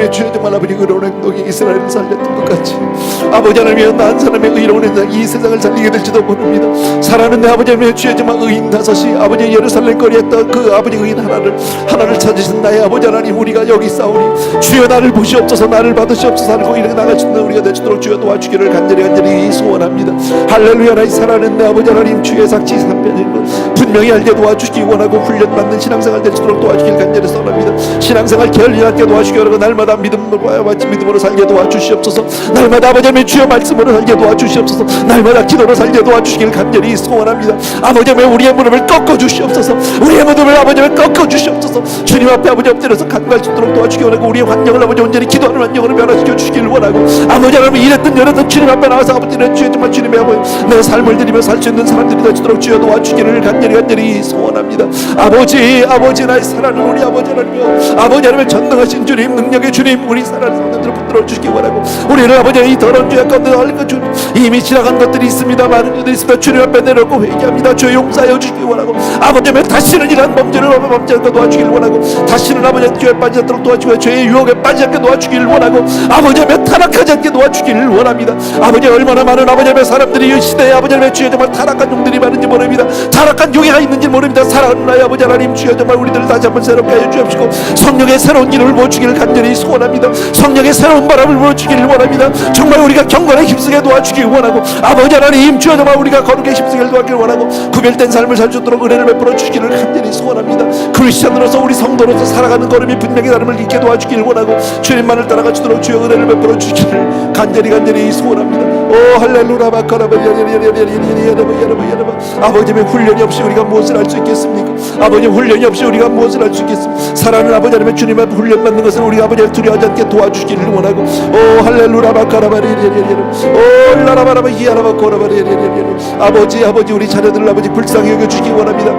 하나님의 주여 정말 아버지 의로운 행동이 이스라엘을 살렸던 것 같이 아버지 하나님의 난 사람의 의로운 행동이 이 세상을 살리게 될지도 모릅니다. 사랑하는 내 아버지 하나님의 주여 정말 의인 다섯이 아버지 예루살렘 거리에 있던 그 아버지 의인 하나를 찾으신 나의 아버지 하나님, 우리가 여기 싸우니 주여 나를 보시옵소서, 나를 받으시옵소서 하고 이렇게 나갈 수 있는 우리가 되도록 주여 도와주기를 간절히 소원합니다. 할렐루야. 나의 사랑하는 내 아버지 하나님, 주의 sak지 3편일은 분명히 알게 도와주시기 원하고 훈련받는 신앙생활 될 수 있도록 도와주길 간절히 소원합니다. 신앙생활 결리하게 도와주시기 원하고 날마다 믿음으로 살게 도와주시옵소서. 날마다 아버지 하나님 주여 말씀으로 살게 도와주시옵소서. 날마다 기도로 살게 도와주시길 간절히 소원합니다. 아버지 하나님 우리의 무릎을 꺾어주시옵소서. 우리의 무릎을 아버지 하나님 꺾어주시옵소서. 주님 앞에 아버지 엎드려서 간구할 수 있도록 도와주시기 원하고 우리의 환경을 아버지 온전히 기도하는 환경으로 변화시켜 주시길 원하고 아버지 하나님 이랬든 저랬든 주님 앞에 나와서 아버지는 주여 정말 주님의 아버지 내 삶을 드리며 살 수 있는 사람들이 되도록 주여 도와주기를 간절히 소원합니다. 아버지 나의 사랑하는 우리 아버지 하나님, 아버지 하나님의 전능하신 주님, 능력의 주님, 우리 사랑하는 성도들을 붙들어 주시기 원하고 우리를 아버지 이 더러운 죄악 가운데 얽혀 주 이미 지나간 것들이 있습니다. 많은 것들이 있습니다. 주님 앞에 내려놓고 회개합니다. 주여 용서하여 주시기 원하고 아버지 하나님 다시는 이러한 범죄를 범죄하지 않게 도와주길 원하고 다시는 아버지 죄에 빠지지 않도록 도와주고 죄의 유혹에 빠지지 않게 도와주길 원하고 아버지 하나님 타락하지 않게 도와주길 원합니다. 아버지 얼마나 많은 아버지 하나님의 사람들이 이 시대에 아버지 하나님의 주여 정말 타락한 종들이 많은지 모릅니다. 타락한 교회가 있는지 모릅니다. 사랑하는 나의 아버지 하나님 주여 정말 우리들을 다시 한번 새롭게 하여 주옵시고 성령의 새로운 길을 보여주기를 간절히 소원합니다. 성령의 새로운 바람을 보여주기를 원합니다. 정말 우리가 경건에 힘쓰게 도와주기를 원하고 아버지 하나님 주여 정말 우리가 거룩에 힘쓰기를 도와주기를 원하고 구별된 삶을 살 수 있도록 은혜를 베풀어 주시기를 간절히 소원합니다. 크리스찬으로서 우리 성도로서 살아가는 걸음이 분명히 다름을 잊게 도와주기를 원하고 주님만을 따라가 주도록 주여 은혜를 베풀어 주시기를 간절히 소원합니다. 오 할렐루야 바카라바 아버지의 훈련이 없이 우리가 무엇을 할 수 있겠습니까? 아버지의 훈련이 없이 우리가 무엇을 할 수 있겠습니까? 사랑하는 아버지 하나님 주님 앞에 훈련받는 것을 우리가 아버지를 두려워하지 않게 도와주시기를 원하고 오 할렐루야 바카라바 오 라라바라바 히아라바 코라바 아버지 우리 자녀들을 아버지 불쌍히 여겨주시기 원합니다.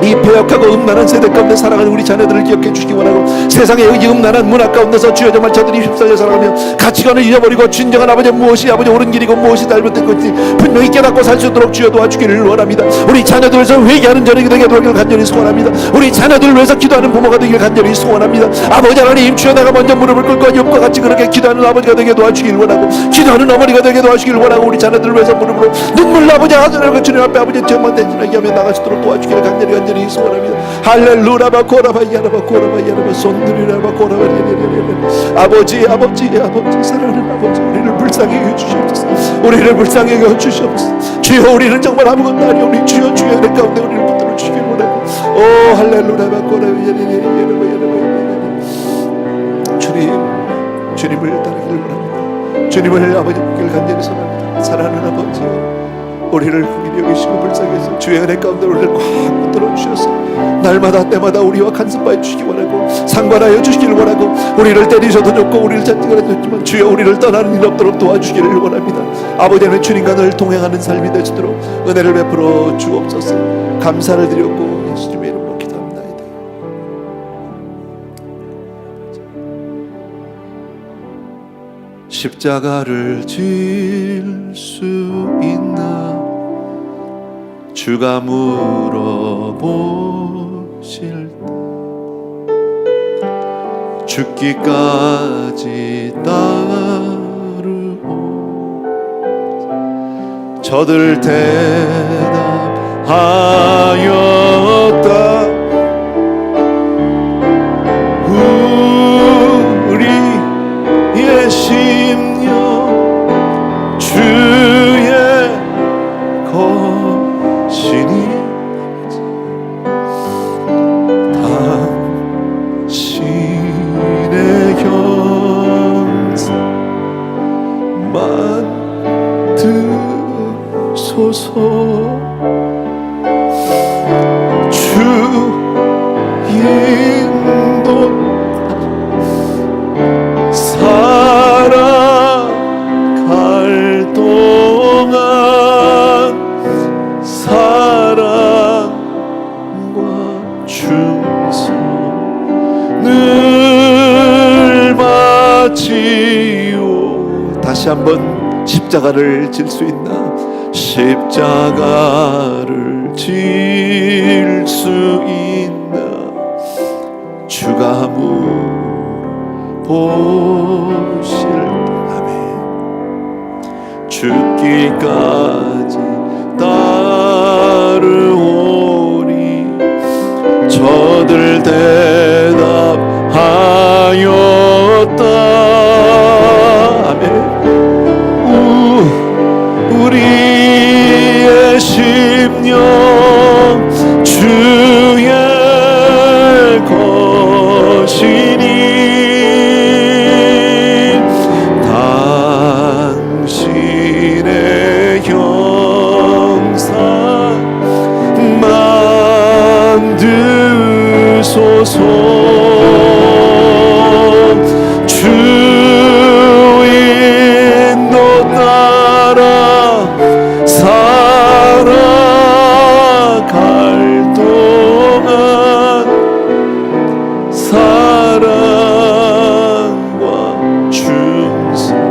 이 배역하고 음란한 세대 가운데 살아가는 우리 자녀들을 기억해 주시기 원하고 세상의 이 음란한 문화 가운데서 주여 정말 저들이 휩쓸려 살아가며 가치관을 잃어버리고 진정한 아버지 무엇이 아버지 옳은 길이고 무엇이 잘못된 것인지 분명히 깨닫고 살 수 있도록 주여 도와주기를 원합니다. 우리 자녀들을 위해서 회개하는 저녁이 되게 도와주기를 간절히 소원합니다. 우리 자녀들을 위해서 기도하는 부모가 되기를 간절히 소원합니다. 아버지 하나님 주여 내가 먼저 무릎을 꿇고 욥과 같이 그렇게 기도하는 아버지가 되게 도와주기를 원하고 기도하는 어머니가 되게 도와주기를 원하고 우리 자녀들을 위해서 무릎으로 눈물 아버지 하늘과 주님 앞에 아버지 정말 대신하게 하며 나가시도록 도와주기를 간절히 소원합니다. 할렐루야 바코라바 야라바 코라바 야라바 손들이라바 코라바 아버지 사랑하는 아버지 우리를 불쌍히 여주시옵소서. 우리를 불쌍히 여주시옵소서. 주여 우리는 정말 아무것도 아니오니 주여 주의 은혜 가운데 우리를 붙들어 주시길 원하고 오 할렐루야 바코라바 주님을 따르기를 원합니다. 주님을 아버지 길 간절히 소원합니다. 사랑하는 아버지 우리를 긍휼히 여기시고 불쌍해서 주의 은혜 가운데 우리를 꽉 붙들어 주셔서 날마다 때마다 우리와 간섭하여 주시기 원하고 상관하여 주시기를 원하고 우리를 때리셔도 좋고 우리를 잔뜩하여도 좋지만 주여 우리를 떠나는 일 없도록 도와주시기를 원합니다. 아버지는 주님과 늘 동행하는 삶이 되시도록 은혜를 베풀어 주옵소서. 감사를 드렸고 예수님의 이름으로 기도합니다. 십자가를 질 수 있나 주가 물어보실 때 죽기까지 따르오 저들 대답하였다 우리의 심령 주의 것이니 당신의 형상 만드소서 주 인도 살아갈 동안 사랑과 충성을 바치오 다시 한번 십자가를 질 수 있나 십자가를 질 수 있나 주가 물어보실 아멘 죽기까지 따르오니 저들 대답하였다 아멘 우리의 심령 주의 것이니 당신의 형상 만드소서 주 인도 따라 살아갈 동안 사랑과 충성을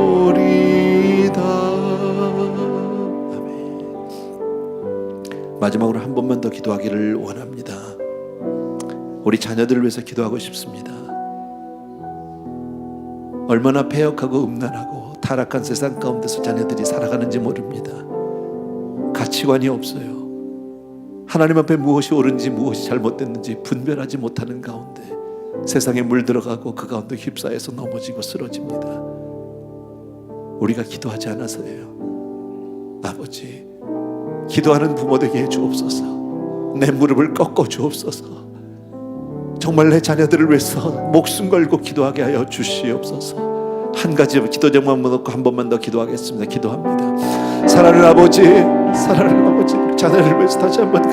바치오리다. 아멘. 마지막으로 한 번만 더 기도하기를 원합니다. 우리 자녀들을 위해서 기도하고 싶습니다. 얼마나 패역하고 음란하고 타락한 세상 가운데서 자녀들이 살아가는지 모릅니다. 가치관이 없어요. 하나님 앞에 무엇이 옳은지 무엇이 잘못됐는지 분별하지 못하는 가운데 세상에 물들어가고 그 가운데 휩싸여서 넘어지고 쓰러집니다. 우리가 기도하지 않아서예요. 아버지, 기도하는 부모 되게 해주옵소서. 내 무릎을 꺾어 주옵소서. 정말 내 자녀들을 위해서 목숨 걸고 기도하게 하여 주시옵소서. 한 가지 기도 제목만 놓고 한 번만 더 기도하겠습니다. 기도합니다. 사랑하는 아버지, 사랑하는 아버지, 자녀를 위해서 다시 한번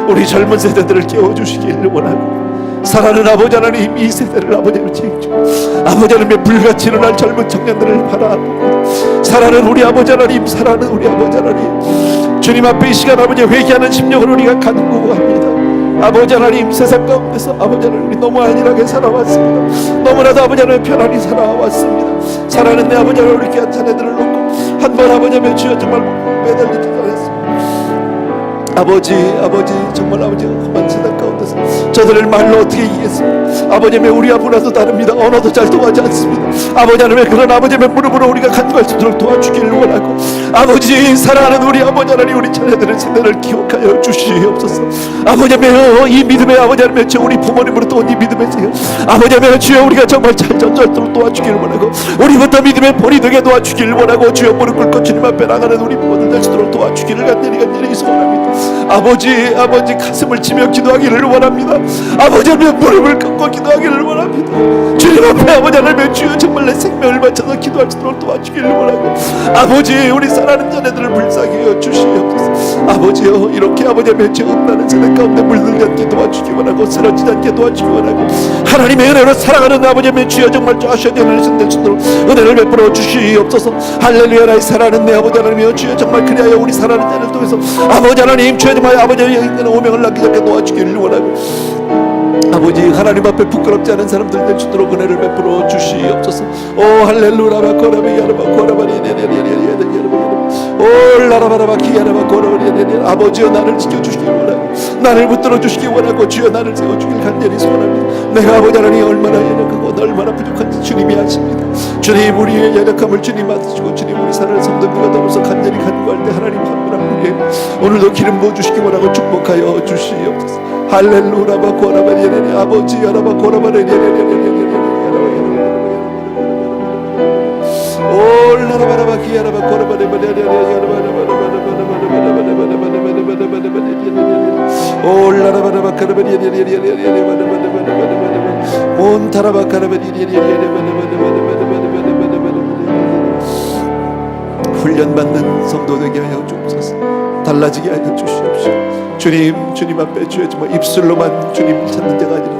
우리 젊은 세대들을 깨워주시기를 원하고, 사랑하는 아버지 하나님, 이 세대를 아버지를 지켜주고 아버지 하나님의 불같이 일어날 젊은 청년들을 바라보고, 사랑하는 우리 아버지 하나님, 사랑하는 우리 아버지 하나님, 주님 앞에 이 시간 아버지 회개하는 심령을 우리가 갖고 합니다. 아버지 하나님, 세상 가운데서 아버지 하나님 우리 너무 안일하게 살아왔습니다. 너무나도 아버지 하나님 편안히 살아왔습니다. 사랑하는 내 아버지 하나님, 우리 귀한 자녀들을 놓고 한 번 아버지 하면 주여 정말 매달리지 않았습니다. 아버지, 아버지, 정말 아버지가 험한 세상 가운데서 저들을 말로 어떻게 이기겠습니까? 아버지의 우리 아버지와도 다릅니다. 언어도 잘 통하지 않습니다. 아버지 하나님의 그런 아버지의 무릎으로 우리가 간구할 수 있도록 도와주기를 원하고, 아버지, 사랑하는 우리 아버지 하나님, 우리 자녀들의 세대를 기억하여 주시옵소서. 아버지 하나님, 이 믿음의 아버지 하나님, 우리 부모님으로부터 온 이 믿음의 세요 아버지 하나님, 주여 우리가 정말 잘 전전도록 도와주기를 원하고, 우리부터 믿음의 본이 되게 도와주기를 원하고, 주여 무릎 꿇고 주님 앞에 나가는 우리 부모들 될 수 있도록 도와주기를 간절히 소원합니다. 아버지, 아버지, 가슴을 치며 기도하기를 원합니다. 아버지 하나님 무릎을 꿇고 기도하기를 원합니다. 주님 앞에 아버지 하나님 주여 정말 내 생명을 바쳐서 기도할 수 있도록 도와주기를 원하고, 아버지 우리 사랑하는 자녀들을 불쌍히 여겨 주시옵소서. 아버지여 이렇게 아버지 하나님 죄 없다는 세대 가운데 물들지 않게 도와주기 원하고, 쓰러지지 않게 도와주기 원하고, 하나님의 은혜로 사랑하는 아버지 하나님 주여 정말 좌셔야 되는 선될 수 있도록 은혜를 베풀어 주시옵소서. 할렐루야. 나의 사랑하는 내 아버지 하나님이여 주여 정말 그리하여 우리 사랑하는 자를 통해서 아버지 하나님 주여 정말 아버지 하나님 오명을 낳기 전에 도와주기를 원하고, 아버지 하나님 앞에 부끄럽지 않은 사람들 될 수 있도록 은혜를 베풀어 주시옵소서. 오 할렐루야. 아버지여 나를 지켜주시기 원하고, 나를 붙들어 주시기 원하고, 주여 나를 세워주길 간절히 소원합니다. 내가 아버지 하나님 얼마나 연약하고 얼마나 부족한지 주님이 아십니다. 주님 우리의 연약함을 주님 맡으시고, 주님 우리 사랑하는 성도들과 더불어서 간절히 간구할 때 하나님 한 분 한 분이 오늘도 기름 부어 주시기 원하고 축복하여 주시옵소서. 할렐루야. 아버지 훈련받는 성도 되게 하여 주옵소서. 달라지게 하여 주시옵시오. 주님 앞에 주여 정말 입술로만 주님 찾는 자가 아니라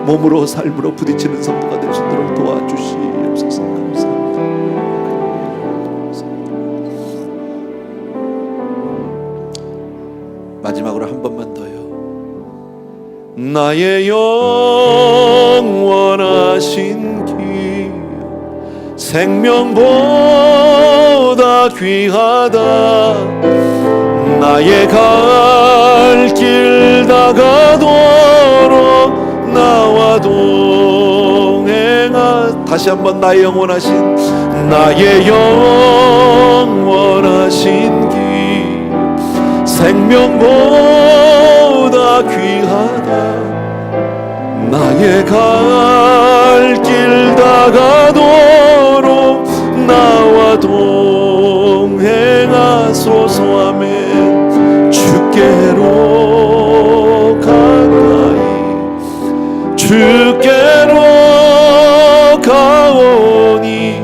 몸으로 삶으로 부딪히는 성도가 될 수 있도록 도와주시옵소서. 감사합니다. 마지막으로 한 번만 더요. 나의 영원하신 길 생명보다 귀하다. 나의 갈 길 다가도록 나와 동행하. 다시 한번 나의 영원하신 길 생명보다 귀하다. 나의 갈 길 다가도록 나와 동행하소서. 아멘. 주께로 가까이 주께로 가오니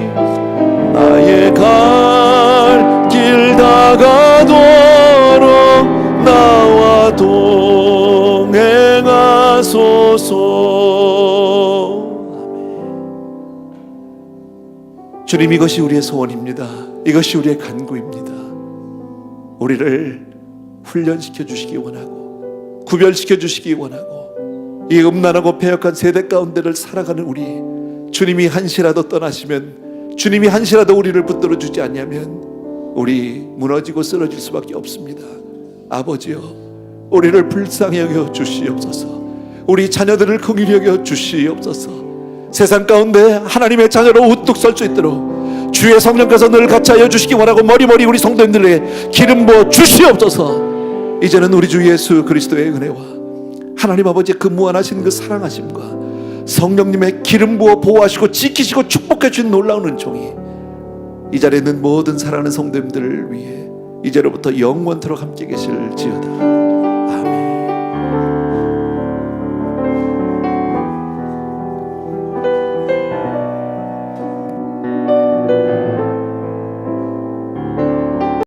나의 갈 길 다가도록 나와 동행하소서. 주님 이것이 우리의 소원입니다. 이것이 우리의 간구입니다. 우리를 훈련시켜 주시기 원하고, 구별시켜 주시기 원하고, 이 음란하고 패역한 세대 가운데를 살아가는 우리, 주님이 한시라도 떠나시면, 주님이 한시라도 우리를 붙들어 주지 않냐면 우리 무너지고 쓰러질 수밖에 없습니다. 아버지여 우리를 불쌍히 여겨 주시옵소서. 우리 자녀들을 긍휼히 여겨 주시옵소서. 세상 가운데 하나님의 자녀로 우뚝 설 수 있도록 주의 성령께서 늘 같이 하여 주시기 원하고, 머리머리 우리 성도님들에게 기름 부어 주시옵소서. 이제는 우리 주 예수 그리스도의 은혜와 하나님 아버지의 그 무한하신 그 사랑하심과 성령님의 기름 부어 보호하시고 지키시고 축복해 주신 놀라운 은총이 이 자리에 있는 모든 사랑하는 성도님들을 위해 이제로부터 영원토록 함께 계실지어다.